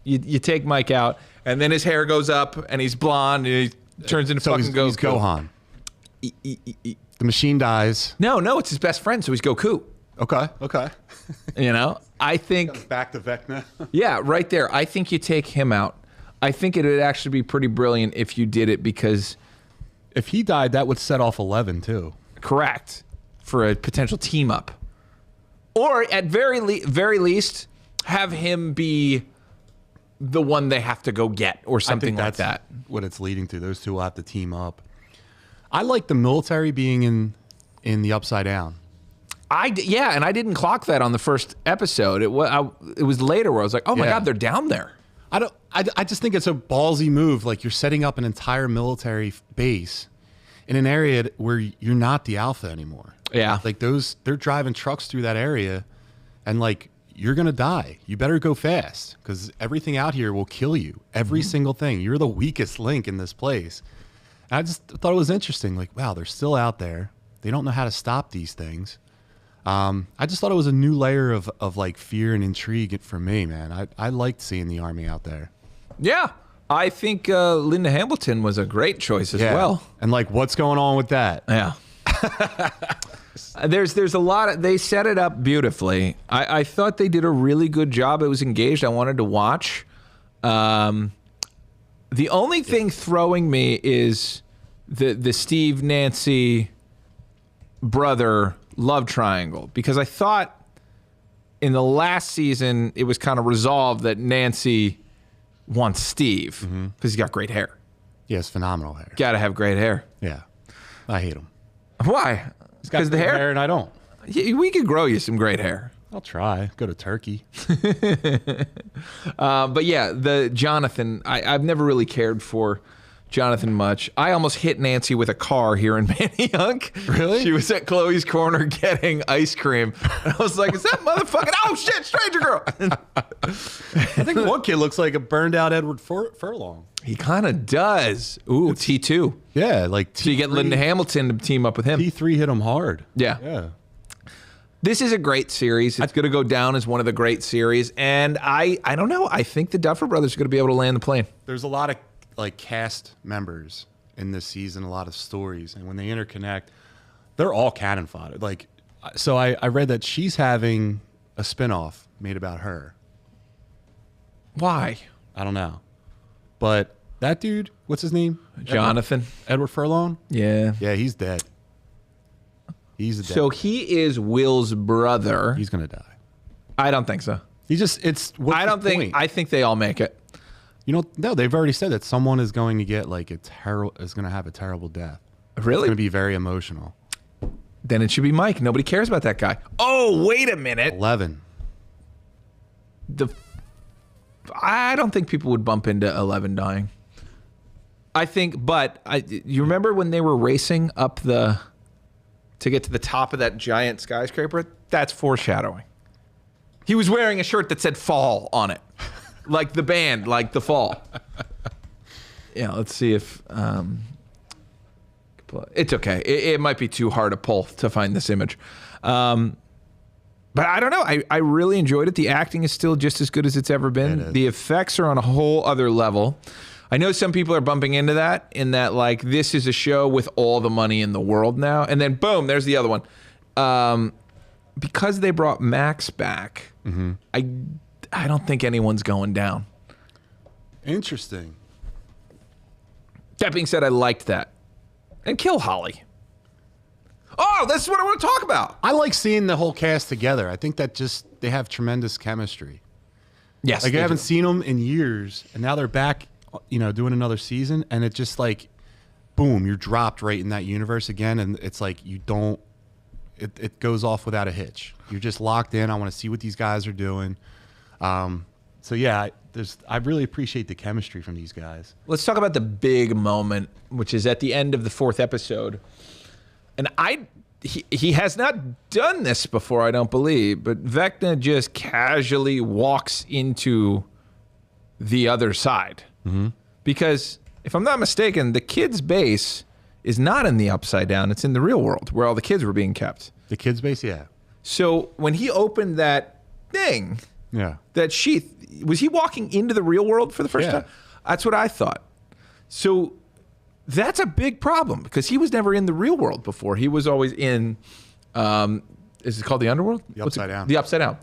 You take Mike out, and then his hair goes up, and he's blonde, and he turns into fucking he's Goku. Gohan. The machine dies. No, it's his best friend, so he's Goku. Okay. I think... Back to Vecna. Yeah, right there. I think you take him out. I think it would actually be pretty brilliant if you did it because... If he died, that would set off 11 too. Correct. For a potential team up. Or at very least, have him be the one they have to go get or something like that. What it's leading to. Those two will have to team up. I like the military being in the Upside Down. And I didn't clock that on the first episode. It was later where I was like, oh my God, they're down there. I just think it's a ballsy move. Like you're setting up an entire military base in an area where you're not the alpha anymore. Yeah. Like they're driving trucks through that area and like, you're going to die. You better go fast because everything out here will kill you. Every single thing. You're the weakest link in this place. And I just thought it was interesting. Like, wow, they're still out there. They don't know how to stop these things. I just thought it was a new layer of like fear and intrigue for me, man. I liked seeing the army out there. Yeah. I think Linda Hamilton was a great choice as well. And like, what's going on with that? Yeah. There's a lot. They set it up beautifully. I thought they did a really good job. It was engaged. I wanted to watch. The only thing throwing me is the Steve Nancy brother love triangle, because I thought in the last season it was kind of resolved that Nancy wants Steve because he's got great hair. He has phenomenal hair. Got to have great hair. Yeah, I hate him. Why? Because the hair, and I don't. We could grow you some great hair. I'll try. Go to Turkey. But yeah, the Jonathan, I've never really cared for Jonathan much. I almost hit Nancy with a car here in Manayunk. Really? She was at Chloe's corner getting ice cream. And I was like, is that motherfucking, oh shit, stranger girl. I think one kid looks like a burned out Edward Furlong. He kind of does. Ooh, T2. Yeah, like So you get Linda Hamilton to team up with him. T3 hit him hard. Yeah. Yeah. This is a great series. It's going to go down as one of the great series. And I don't know. I think the Duffer Brothers are going to be able to land the plane. There's a lot of like cast members in this season, a lot of stories, and when they interconnect, they're all cannon fodder. Like, so I read that she's having a spinoff made about her. Why? I don't know, but that dude, what's his name? Jonathan. Edward Furlong. Yeah. Yeah, he's dead. He's dead. So he is Will's brother. He's gonna die. I don't think so. He just what's I don't the think. point? I think they all make it. You know, no, they've already said that someone is going to get like is going to have a terrible death. It's Really? going to be very emotional. Then it should be Mike. Nobody cares about that guy. Oh, wait a minute. 11. I don't think people would bump into 11 dying. I think, but you remember when they were racing up to get to the top of that giant skyscraper? That's foreshadowing. He was wearing a shirt that said "Fall" on it, like the band, like The Fall. Yeah, let's see if it's okay. It might be too hard to pull to find this image. But I don't know. I really enjoyed it. The acting is still just as good as it's ever been. The effects are on a whole other level. I know some people are bumping into that, in that like this is a show with all the money in the world now. And then boom, there's the other one. Because they brought Max back, I don't think anyone's going down. Interesting. That being said, I liked that. And kill Holly. Oh, that's what I want to talk about. I like seeing the whole cast together. I think that they have tremendous chemistry. Yes. Like I haven't seen them in years, and now they're back, doing another season, and it's just like, boom, you're dropped right in that universe again, and it's like it goes off without a hitch. You're just locked in. I want to see what these guys are doing. So yeah, I really appreciate the chemistry from these guys. Let's talk about the big moment, which is at the end of the 4th episode. And he has not done this before, I don't believe, but Vecna just casually walks into the other side. Mm-hmm. Because if I'm not mistaken, the kids' base is not in the Upside Down. It's in the real world where all the kids were being kept. The kids' base, yeah. So when he opened that thing, that sheath, was he walking into the real world for the first time? That's what I thought. So that's a big problem because he was never in the real world before. He was always in, is it called the underworld? The Upside Down. The Upside Down.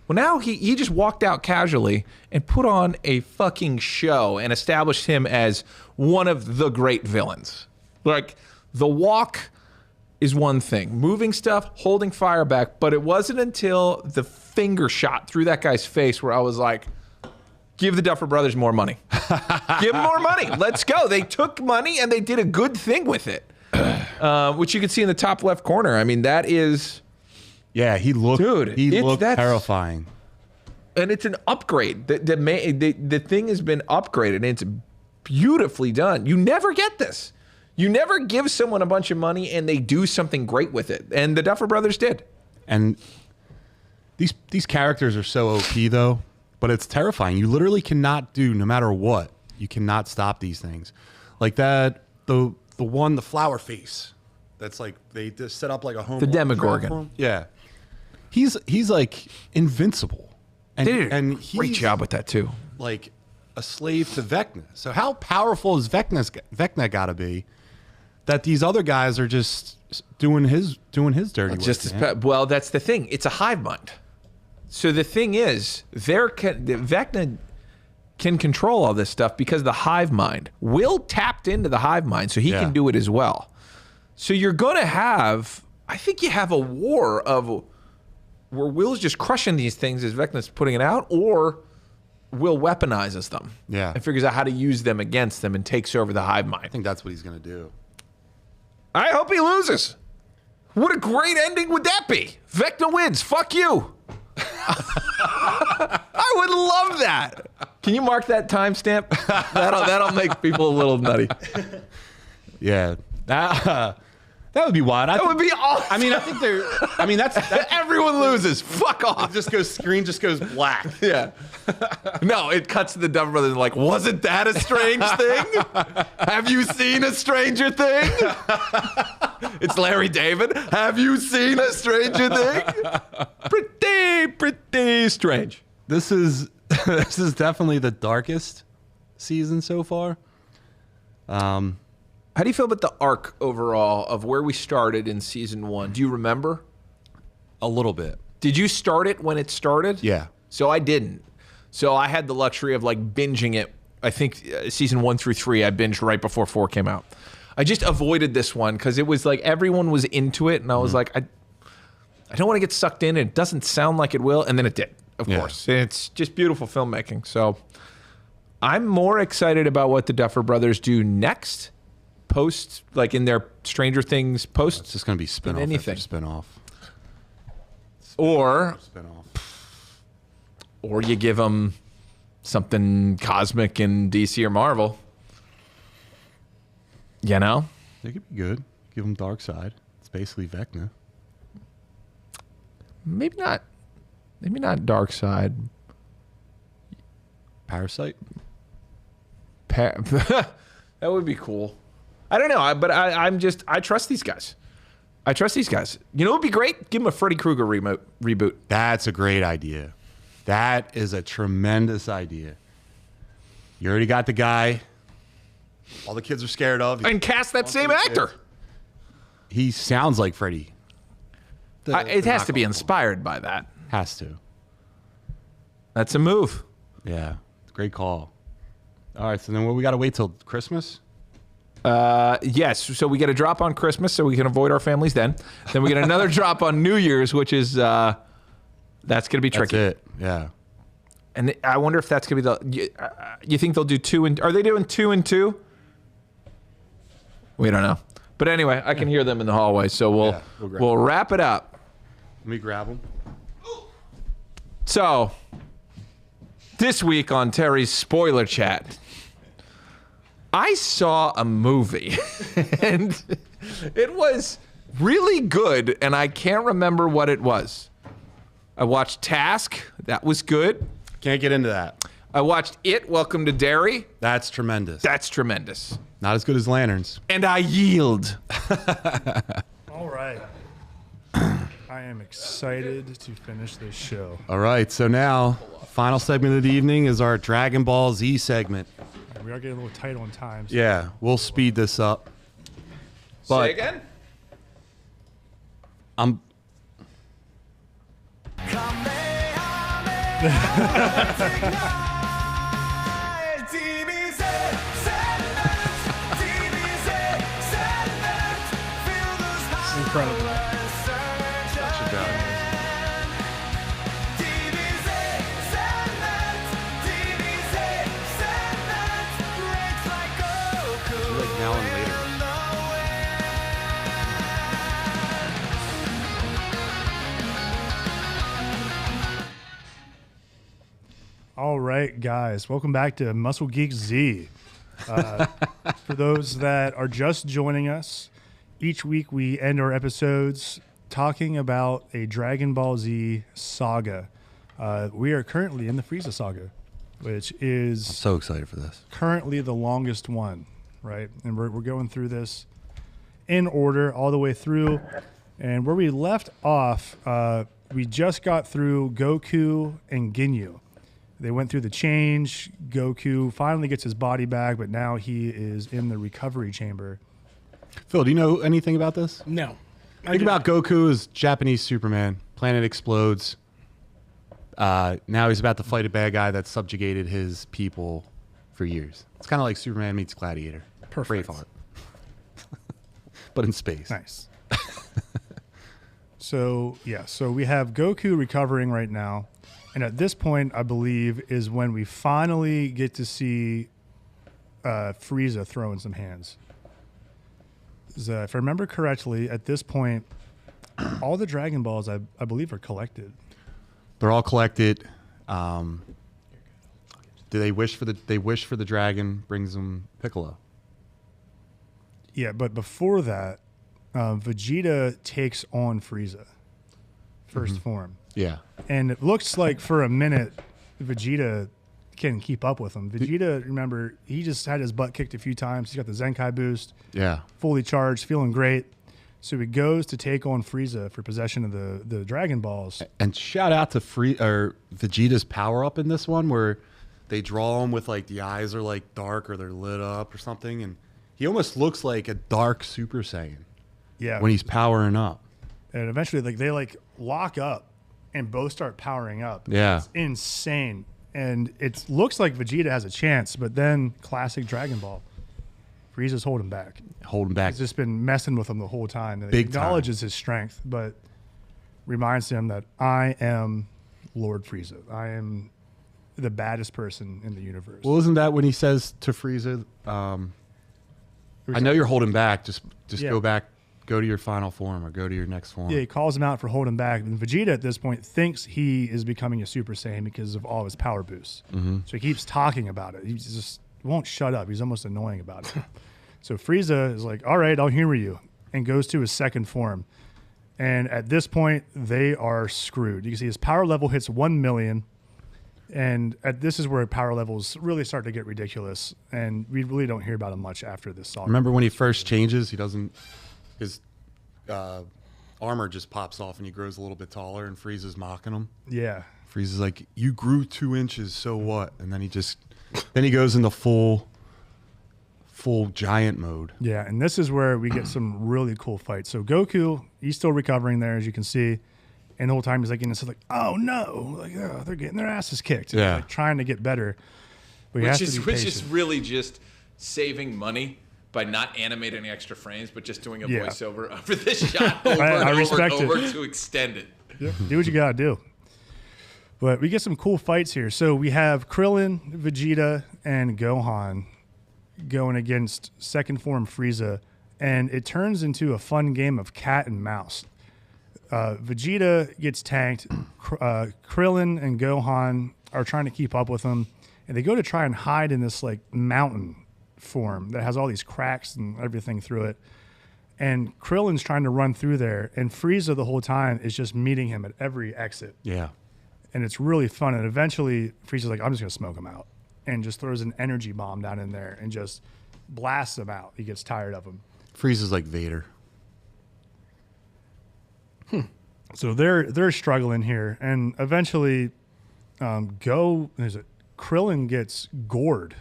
Well, now he just walked out casually and put on a fucking show and established him as one of the great villains. Like, the walk is one thing. Moving stuff, holding fire back. But it wasn't until the finger shot through that guy's face where I was like, give the Duffer Brothers more money. Give them more money. Let's go. They took money and they did a good thing with it, which you can see in the top left corner. I mean, that is... Yeah, he looked terrifying. And it's an upgrade. The thing has been upgraded, and it's beautifully done. You never get this. You never give someone a bunch of money and they do something great with it. And the Duffer Brothers did. And these characters are so OP, though, but it's terrifying. You literally cannot do, no matter what, you cannot stop these things. Like that, the flower face. That's like, they just set up like a home. The Demogorgon. Yeah. He's like invincible. And, they did and a great job with that, too. Like a slave to Vecna. So how powerful is Vecna got to be that these other guys are just doing his dirty work? Well, that's the thing. It's a hive mind. So the thing is, Vecna can control all this stuff because the hive mind. Will tapped into the hive mind, so he can do it as well. So you're going to have, I think you have a war of where Will's just crushing these things as Vecna's putting it out, or Will weaponizes them. Yeah. And figures out how to use them against them and takes over the hive mind. I think that's what he's going to do. I hope he loses. What a great ending would that be? Vecna wins. Fuck you. I I would love that. Can you mark that timestamp? That'll make people a little nutty. Yeah. That would be wild. That would be awesome. I mean, I think they're. I mean, that's Everyone loses. Fuck off. screen just goes black. Yeah. No, it cuts to the Duffer Brothers like, wasn't that a strange thing? Have you seen a stranger thing? It's Larry David. Have you seen a stranger thing? Pretty strange. This is definitely the darkest season so far. How do you feel about the arc overall of where we started in season 1? Do you remember? A little bit. Did you start it when it started? Yeah. So I didn't. So I had the luxury of like binging it. I think season 1 through 3 I binged right before 4 came out. I just avoided this one because it was like everyone was into it, and I was like, I don't want to get sucked in. It doesn't sound like it will, and then it did. Of course, it's just beautiful filmmaking. So I'm more excited about what the Duffer Brothers do next. Post, like in their Stranger Things post. It's just going to be spin-off anything. after spin-off. Or Spin-off. Or you give them something cosmic in DC or Marvel. You know? They could be good. Give them Dark Side. It's basically Vecna. Maybe not. Maybe not Dark Side. Parasite. That would be cool. I don't know, but I trust these guys. I trust these guys. You know what would be great? Give them a Freddy Krueger reboot. That's a great idea. That is a tremendous idea. You already got the guy all the kids are scared of. And cast that same actor. He sounds like Freddy. It has to be inspired by that. Has to. That's a move. Yeah. Great call. All right, so then what, we got to wait till Christmas? Yes, so we get a drop on Christmas so we can avoid our families then. Then we get another drop on New Year's, which is, that's going to be tricky. That's it, yeah. And I wonder if that's going to be you think they'll do 2 and... Are they doing 2 and 2? We don't know. But anyway, I can hear them in the hallway, so we'll wrap it up. Let me grab them. So, this week on Terry's Spoiler Chat, I saw a movie, and it was really good, and I can't remember what it was. I watched Task. That was good. Can't get into that. I watched It, Welcome to Derry. That's tremendous. That's tremendous. Not as good as Lanterns. And I yield. All right. I am excited to finish this show. All right, so now, final segment of the evening is our Dragon Ball Z segment. We are getting a little tight on time. So Yeah, we'll speed this up. But Say again? I'm... Incredible. like now and later. All right, guys, welcome back to Muscle Geeks Z. For those that are just joining us, each week we end our episodes talking about a Dragon Ball Z saga. We are currently in the Frieza saga, which is So excited for this. currently the longest one, right? And we're going through this in order all the way through. And where we left off, we just got through Goku and Ginyu. They went through the change. Goku finally gets his body back, but now he is in the recovery chamber. Phil, do you know anything about this? No. Think about Goku as Japanese Superman. Planet explodes. Now he's about to fight a bad guy that subjugated his people for years. It's kind of like Superman meets Gladiator. Perfect. Braveheart. But in space. Nice. So we have Goku recovering right now. And at this point, I believe, is when we finally get to see Frieza throwing some hands. So if I remember correctly, at this point, all the Dragon Balls, I believe, are collected. They're all collected. Do they wish for the dragon brings them Piccolo? Yeah, but before that, Vegeta takes on Frieza, first form. Yeah. And it looks like for a minute, Vegeta can keep up with him. Vegeta, remember, he just had his butt kicked a few times. He's got the Zenkai boost. Yeah. Fully charged, feeling great. So he goes to take on Frieza for possession of the Dragon Balls. And shout out to Vegeta's power up in this one, where they draw him with like the eyes are like dark or they're lit up or something, and he almost looks like a dark Super Saiyan. Yeah. When he's powering up. And eventually, they lock up and both start powering up. Yeah. It's insane. And it looks like Vegeta has a chance, but then classic Dragon Ball. Frieza's holding back. Holding back. He's just been messing with him the whole time. And Big acknowledges his strength, but reminds him that I am Lord Frieza. I am the baddest person in the universe. Well, isn't that when he says to Frieza, I know you're holding back. Just Yeah. go to your final form or go to your next form. Yeah, he calls him out for holding back. And Vegeta at this point thinks he is becoming a Super Saiyan because of all his power boosts. Mm-hmm. So he keeps talking about it. He just won't shut up. He's almost annoying about it. So Frieza is like, all right, I'll humor you, and goes to his second form. And at this point, they are screwed. You can see his power level hits 1 million. And this is where power levels really start to get ridiculous. And we really don't hear about him much after this saga. Remember when he first changes, his armor just pops off and he grows a little bit taller, and Frieza's mocking him. Yeah. Frieza's like, you grew 2 inches, so what? And then he goes into full giant mode. Yeah, and this is where we get some really cool fights. So Goku, he's still recovering there, as you can see. And the whole time he's like, oh no, they're getting their asses kicked. Yeah. Like, trying to get better. But he has to be Which is patient. really just saving money by not animating extra frames, but just doing a Yeah. voiceover over the shot over I and over respect and it. over to extend it. Do what you gotta do. But we get some cool fights here. So we have Krillin, Vegeta, and Gohan going against second form Frieza, and it turns into a fun game of cat and mouse. Vegeta gets tanked. Krillin and Gohan are trying to keep up with him, and they go to try and hide in this like mountain form that has all these cracks and everything through it. And Krillin's trying to run through there, and Frieza the whole time is just meeting him at every exit. Yeah. And it's really fun. And eventually, Frieza's like, I'm just going to smoke him out. And just throws an energy bomb down in there and just blasts him out. He gets tired of him. Frieza's like Vader. So they're struggling here. And eventually, Krillin gets gored.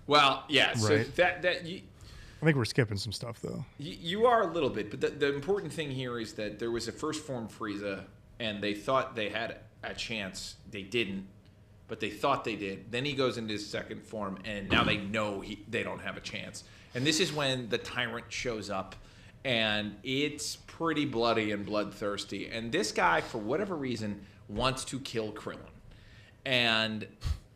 Well, yeah. So Right. that I think we're skipping some stuff, though. you are a little bit, but the important thing here is that there was a first form Frieza, and they thought they had a chance. They didn't, but they thought they did. Then he goes into his second form, and now they know they don't have a chance. And this is when the Tyrant shows up, and it's pretty bloody and bloodthirsty. And this guy, for whatever reason, wants to kill Krillin, and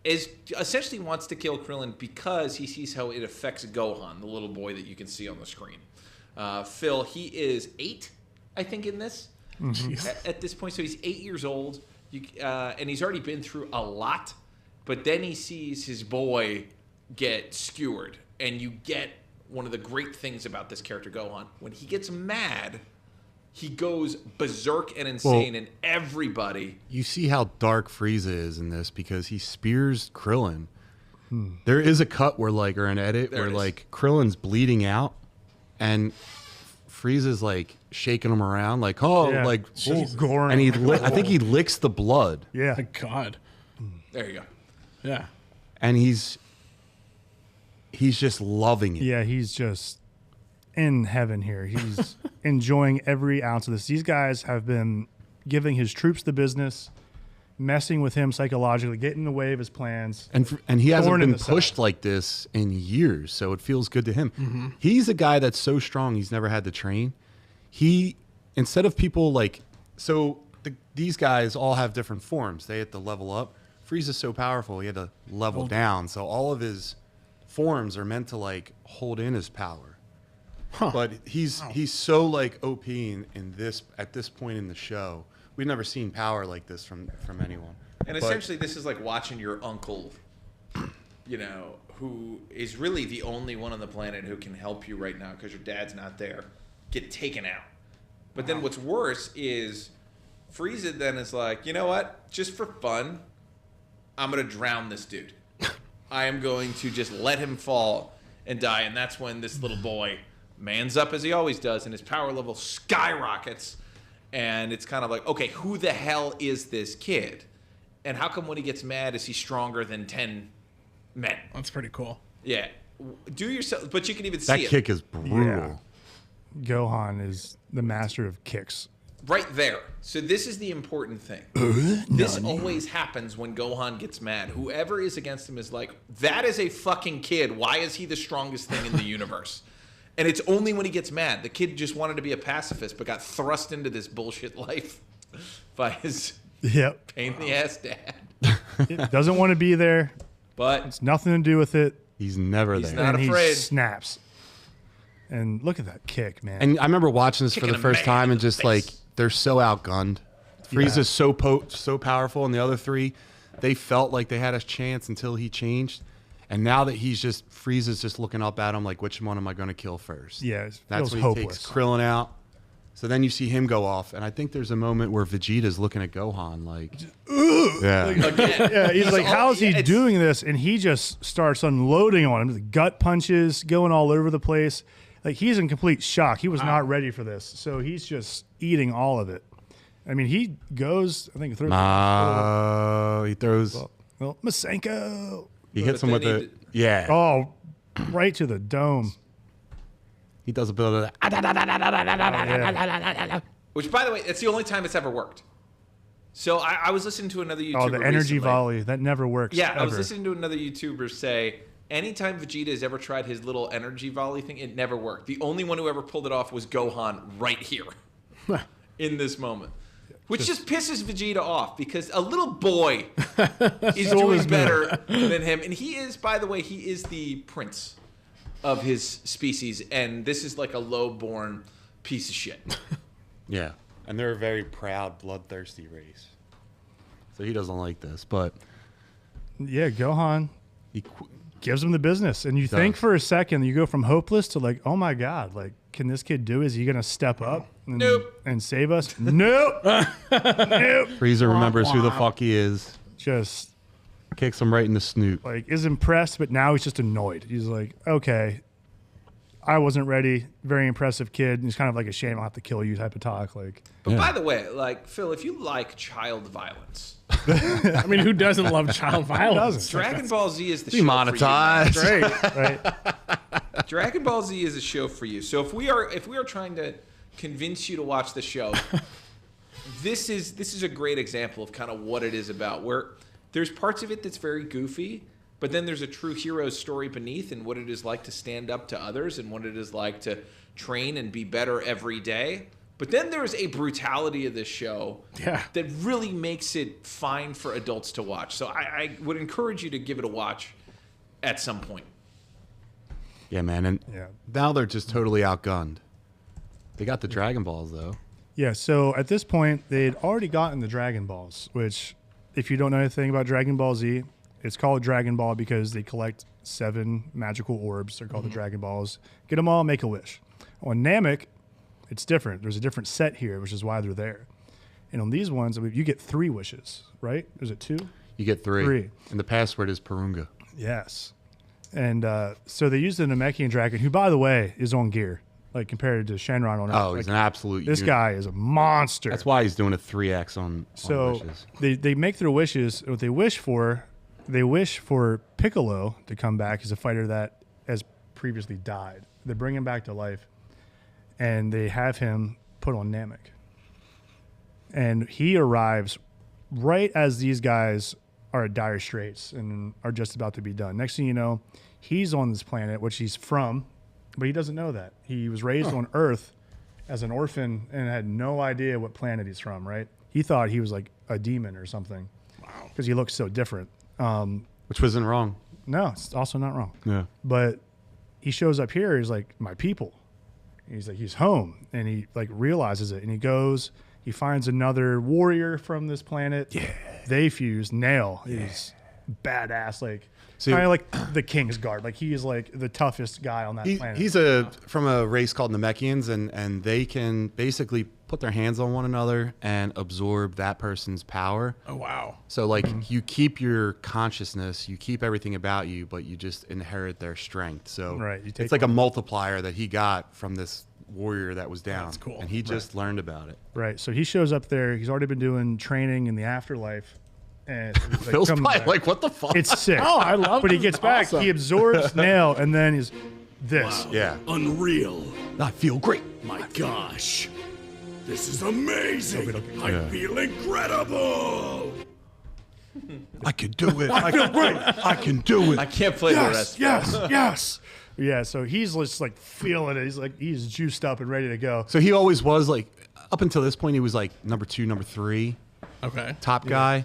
essentially wants to kill Krillin because he sees how it affects Gohan, the little boy that you can see on the screen. Phil, he is 8, I think, in this at this point. So he's 8 years old, and he's already been through a lot. But then he sees his boy get skewered, and you get one of the great things about this character, Gohan. When he gets mad, he goes berserk and insane, and everybody. You see how dark Frieza is in this because he spears Krillin. There is a cut where or an edit There where it is. Krillin's bleeding out, and Frieza's shaking him around Goring. and I think he licks the blood, Yeah. My God. There you go. Yeah. and he's just loving it. Yeah, he's just in heaven here. He's enjoying every ounce of this. These guys have been giving his troops the business, messing with him psychologically, getting in the way of his plans. And he hasn't Thorn in been the pushed side. like this in years, so it feels good to him. He's a guy that's so strong, he's never had to train. Instead of people these guys all have different forms. They had to level up. Frieza's so powerful, he had to level down. So all of his forms are meant to hold in his power. But he's so OP in this at this point in the show. We've never seen power like this from anyone. And But- essentially, this is like watching your uncle who is really the only one on the planet who can help you right now because your dad's not there, get taken out. But then what's worse is Frieza then is like, you know what? Just for fun, I'm going to drown this dude. I am going to just let him fall and die. And that's when this little boy mans up as he always does, and his power level skyrockets. And it's kind of like, okay, who the hell is this kid? And how come when he gets mad is he stronger than 10 men? That's pretty cool. Yeah. Do yourself, but you can even see That it. kick is brutal. Gohan is the master of kicks. Right there. So this is the important thing. This always happens when Gohan gets mad. Whoever is against him is like, that is a fucking kid. Why is he the strongest thing in the universe? And it's only when he gets mad. The kid just wanted to be a pacifist, but got thrust into this bullshit life by his pain in the ass dad. It doesn't want to be there. But It's nothing to do with it. He's never He's there. not and afraid. He snaps. And look at that kick, man. And I remember watching this for Kicking the a first man time in and the just face. like, they're so outgunned. Frieza's so powerful, and the other three, they felt like they had a chance until he changed. And now that Frieza's just looking up at him like, which one am I going to kill first? Yeah, it That's feels when hopeless. he takes Krillin out. So then you see him go off, and I think there's a moment where Vegeta's looking at Gohan like, yeah. again, Yeah, he's like, how is he it's- doing this? And he just starts unloading on him. The gut punches going all over the place. Like, he's in complete shock. He was not ready for this. So he's just eating all of it. I mean, he goes, I think, through. He throws. Well, Masenko. He hits But him with then the yeah. Oh, right to the dome. He does a bit of that. which, by the way, it's the only time it's ever worked. So I was listening to another YouTuber Oh, the energy recently. volley. That never works. Yeah, I was ever. listening to another YouTuber say, anytime Vegeta has ever tried his little energy volley thing, it never worked. The only one who ever pulled it off was Gohan right here in this moment. Which just pisses Vegeta off because a little boy is doing better than him. And he is, by the way, he is the prince of his species. And this is like a low-born piece of shit. Yeah, and they're a very proud, bloodthirsty race. So he doesn't like this, but Yeah, Gohan he gives him the business. And you think for a second, you go from hopeless to like, oh my God, like, can this kid do it? Is he going to step up and, Nope. and save us? Nope. Nope. Frieza remembers who the fuck he is, Just kicks him right in the snoot. like is impressed, but now he's just annoyed. He's like, okay, I wasn't ready. Very impressive kid. And he's kind of like a shame I'll have to kill you type of talk. Like, But by the way, like, Phil, if you like child violence, I mean, who doesn't love child violence? Dragon Ball Z is the show for you, man. Demonetized. right? Dragon Ball Z is a show for you. So if we are trying to convince you to watch the show, this is a great example of kind of what it is about. Where there's parts of it that's very goofy, but then there's a true hero's story beneath, and what it is like to stand up to others, and what it is like to train and be better every day. But then there's a brutality of this show that really makes it fine for adults to watch. So I would encourage you to give it a watch at some point. Yeah, man, and now they're just totally outgunned. They got the Dragon Balls though. Yeah. So at this point, they'd already gotten the Dragon Balls, which, if you don't know anything about Dragon Ball Z, it's called Dragon Ball because they collect 7 magical orbs. They're called the Dragon Balls. Get them all, make a wish. On Namek, it's different. There's a different set here, which is why they're there. And on these ones, I mean, you get 3 wishes, right? Is it 2? You get 3. 3. And the password is Purunga. Yes. And so they used the Namekian dragon, who, by the way, is on gear, like compared to Shenron on Earth. Oh, he's Like, an absolute this unit. guy is a monster. That's why he's doing a 3x on So wishes. they make their wishes. What they wish for Piccolo to come back as a fighter that has previously died. They bring him back to life, and they have him put on Namek. And he arrives right as these guys are at dire straits and are just about to be done. Next thing you know, he's on this planet, which he's from, but he doesn't know that. He was raised on Earth as an orphan and had no idea what planet he's from, right? He thought he was like a demon or something. Wow. Because he looks so different. Which wasn't wrong. No, it's also not wrong. Yeah. But he shows up here, he's like, my people. And he's like, he's home. And he like realizes it. And he goes, he finds another warrior from this planet. Yeah. They fuse. Nail is badass, like See- kind of like the King's Guard. Like he is like the toughest guy on that planet. He's from a race called Namekians, and they can basically put their hands on one another and absorb that person's power. Oh wow. So like you keep your consciousness, you keep everything about you, but you just inherit their strength. So Right, you take it's like a multiplier that he got from this warrior that was down. That's cool. And he just learned about it. Right. So he shows up there. He's already been doing training in the afterlife. And he's like, Phil's "Come probably back." like, what the fuck? It's sick. Oh, I love But he this. gets back, Awesome. he absorbs Nail, and then he's this. yeah. Unreal. I feel great. My gosh. This is amazing. I feel incredible. I can do it. I feel great. I can do it. I can't play the rest. Yes. Yeah, so he's just like feeling it. He's juiced up and ready to go. So he always was like, up until this point, he was like number 2, number 3 Okay. top guy.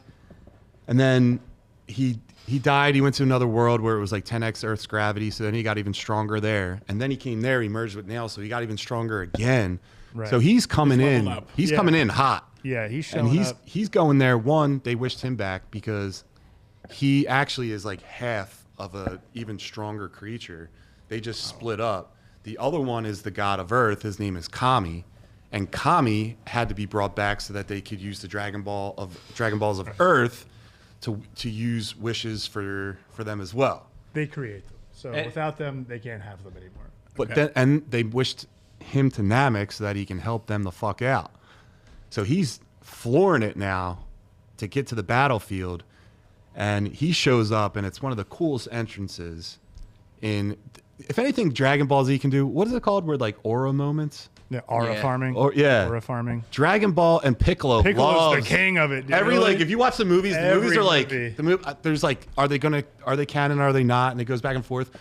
And then he died. He went to another world where it was like 10x Earth's gravity. So then he got even stronger there. And then he came there, he merged with Nail. So he got even stronger again. Right. So he's coming in. leveled up. He's Yeah. coming in hot. Yeah, he's And showing up. he's going there. One, they wished him back because he actually is like half of a even stronger creature. They just split up. The other one is the god of Earth. His name is Kami, and Kami had to be brought back so that they could use the Dragon Balls of Earth to use wishes for them as well. They create them. So And- without them, they can't have them anymore. But then, and they wished him to Namek so that he can help them the fuck out. So he's flooring it now to get to the battlefield, and he shows up, and it's one of the coolest entrances in. If anything, Dragon Ball Z can do. What is it called? Where like aura moments? Yeah, aura Yeah. farming. Or yeah, Aura farming. Dragon Ball and Piccolo. Piccolo's loves- the king of it, dude. Every Really? like, if you watch the movies Every are like movie. there's like, are they canon? Are they not? And it goes back and forth.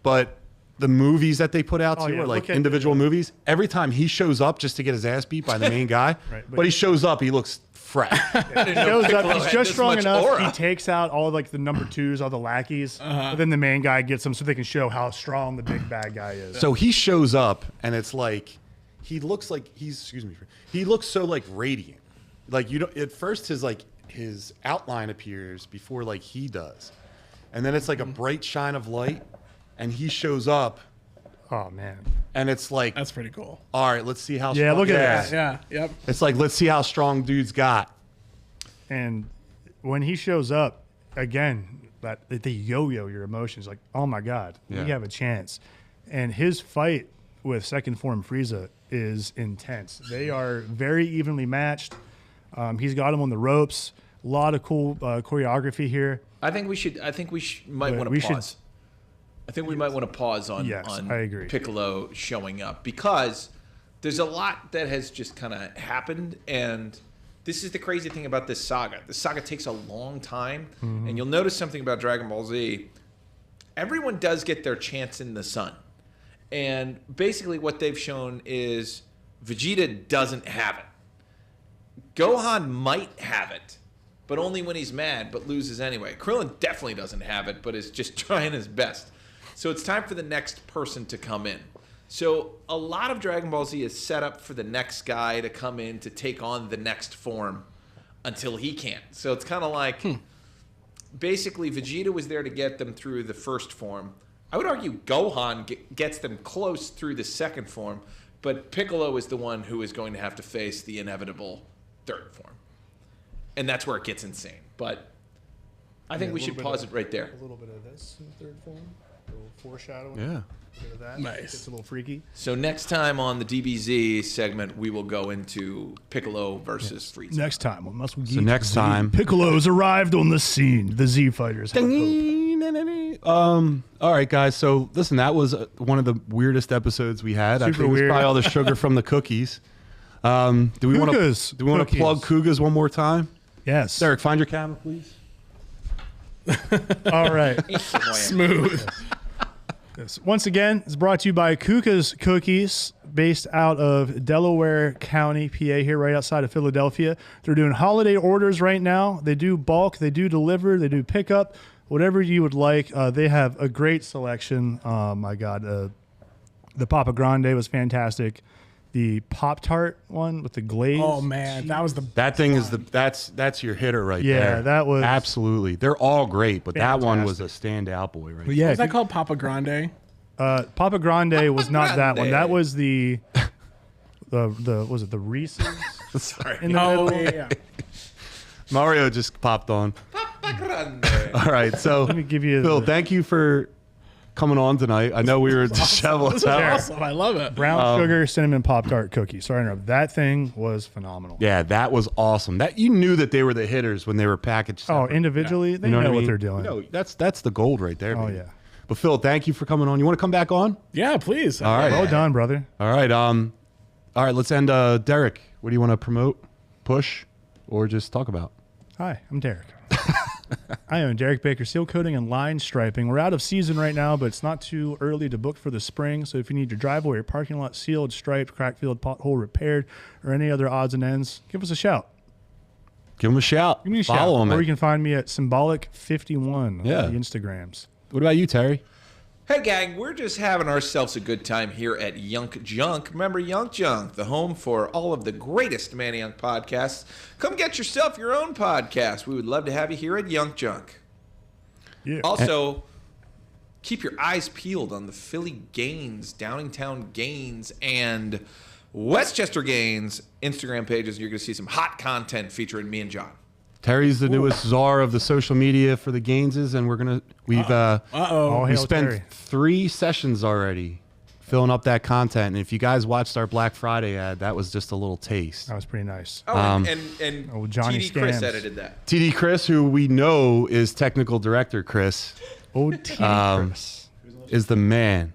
But the movies that they put out Oh, too yeah, are like look at individual movies. Every time he shows up just to get his ass beat by the main guy, Right, but he shows up, he looks fresh. shows up. He's just strong enough. Aura. He takes out all like the number 2s, all the lackeys. But then the main guy gets them so they can show how strong the big bad guy is. So he shows up, and it's like he looks like he looks so like radiant. Like you don't at first his outline appears before like he does, and then it's like a bright shine of light, and he shows up, Oh man. and it's like, That's pretty cool. all right, let's see how. Yeah, strong, look at that. Yeah. Yep. It's like, let's see how strong dude's got. And when he shows up again, that they yo-yo your emotions. Like, oh my god, Yeah. we have a chance. And his fight with second form Frieza is intense. They are very evenly matched. He's got him on the ropes. A lot of cool choreography here. I think we might But want we to should- pause. I think we might want to pause on, Yes, on I agree. Piccolo showing up because there's a lot that has just kind of happened, and this is the crazy thing about this saga. The saga takes a long time, and you'll notice something about Dragon Ball Z. Everyone does get their chance in the sun, and basically what they've shown is Vegeta doesn't have it. Gohan might have it, but only when he's mad, but loses anyway. Krillin definitely doesn't have it, but is just trying his best. So it's time for the next person to come in. So a lot of Dragon Ball Z is set up for the next guy to come in to take on the next form until he can't. So it's kind of like basically Vegeta was there to get them through the first form. I would argue Gohan gets them close through the second form, but Piccolo is the one who is going to have to face the inevitable third form. And that's where it gets insane. But I think we should pause it right there. A little bit of this in third form. A little foreshadowing. Yeah. A bit of that. Nice. It's a little freaky. So next time on the DBZ segment, we will go into Piccolo versus Frieza. Next time on Muscle Geeks. next time- Piccolo's arrived on the scene. The Z fighters have hope. All right, guys. So listen, that was one of the weirdest episodes we had. I Super think it was weird. probably all the sugar from the cookies. Do we want Kugas. to plug Kugas one more time? Yes. Derek, find your camera, please. All right. Smooth. Yes. Once again, it's brought to you by Kuka's Cookies, based out of Delaware County, PA, here right outside of Philadelphia. They're doing holiday orders right now. They do bulk, they do deliver, they do pickup, whatever you would like. They have a great selection. Oh my God, the Papa Grande was fantastic. the Pop-Tart one with the glaze. Oh man, that was the That thing is that's your hitter right Yeah, there. that was- absolutely. They're all great, but that one was a standout boy right But yeah, Is that called Papa Grande? Papa Grande was not that one. Grande. That was the was it the Reese's Sorry. in the Oh middle? yeah. Mario just popped on. Papa Grande. All right, so Let me give you Phil, the thank you for coming on tonight. I know we were disheveled. This is awesome. I love it. brown sugar cinnamon Pop-Tart cookie. Sorry to interrupt. That thing was phenomenal. Yeah, that was awesome. That you knew that they were the hitters when they were packaged. Oh, separate. individually, they You know, what I what mean? they're doing. No, that's the gold right there. Oh, baby. yeah. But Phil, thank you for coming on. You want to come back on? Yeah, please. All right. Well done, brother. All right. All right. Let's end. Derek, what do you want to promote, push, or just talk about? Hi, I'm Derek. I own Derek Baker Seal Coating and Line Striping. We're out of season right now, but it's not too early to book for the spring. So if you need your driveway or parking lot sealed, striped, crack-filled, pothole repaired, or any other odds and ends, give us a shout. Give him a shout. Give me a Follow shout. him. Or you can find me at Symbolic51 Yeah. on the Instagrams. What about you, Terry? Hey gang, we're just having ourselves a good time here at Yunk Junk. Remember Yunk Junk, the home for all of the greatest Manny Young podcasts. Come get yourself your own podcast. We would love to have you here at Yunk Junk. Yeah. Also, keep your eyes peeled on the Philly Gainz, Downingtown Gainz, and Westchester Gainz Instagram pages. You're going to see some hot content featuring me and John. Terry's the newest czar of the social media for the Gainzes, and we've All we hail spent Terry. 3 sessions already filling up that content. And if you guys watched our Black Friday ad, that was just a little taste. That was pretty nice. Oh, and Oh, Johnny TD Chris Scams. edited that. TD Chris, who we know is technical director Chris, OT Chris. is the man.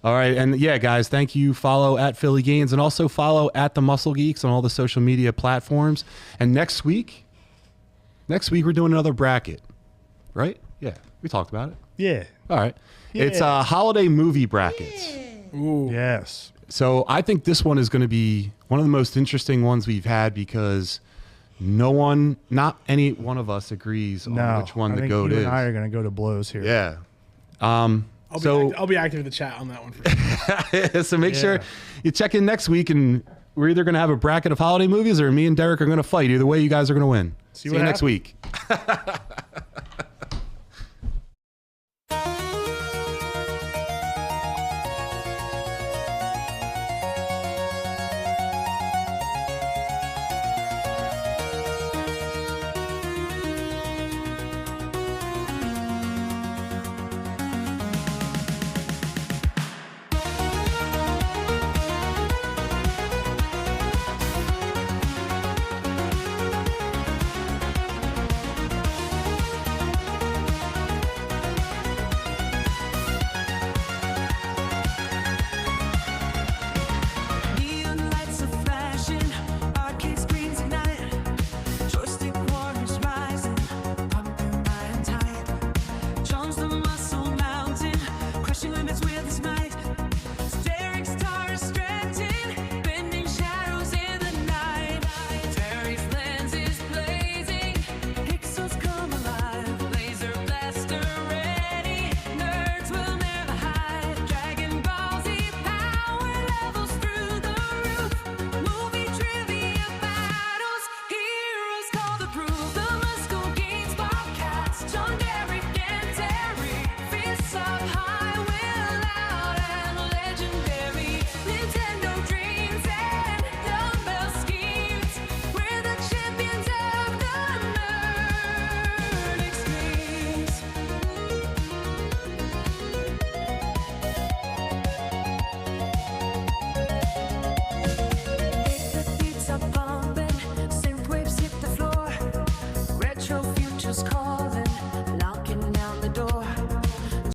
All right, and yeah, guys, thank you. Follow at Philly Gainz, and also follow at the Muscle Geeks on all the social media platforms. And next week we're doing another bracket, right? Yeah, we talked about it. Yeah. All right, it's holiday movie brackets. Yes. So I think this one is going to be one of the most interesting ones we've had because not any one of us agrees on No. which one I the think GOAT you is. and I are going to go to blows here. Yeah. I'll be active in the chat on that one for sure. So make sure you check in next week, and we're either going to have a bracket of holiday movies or me and Derek are going to fight. Either way, you guys are going to win. See you what next week.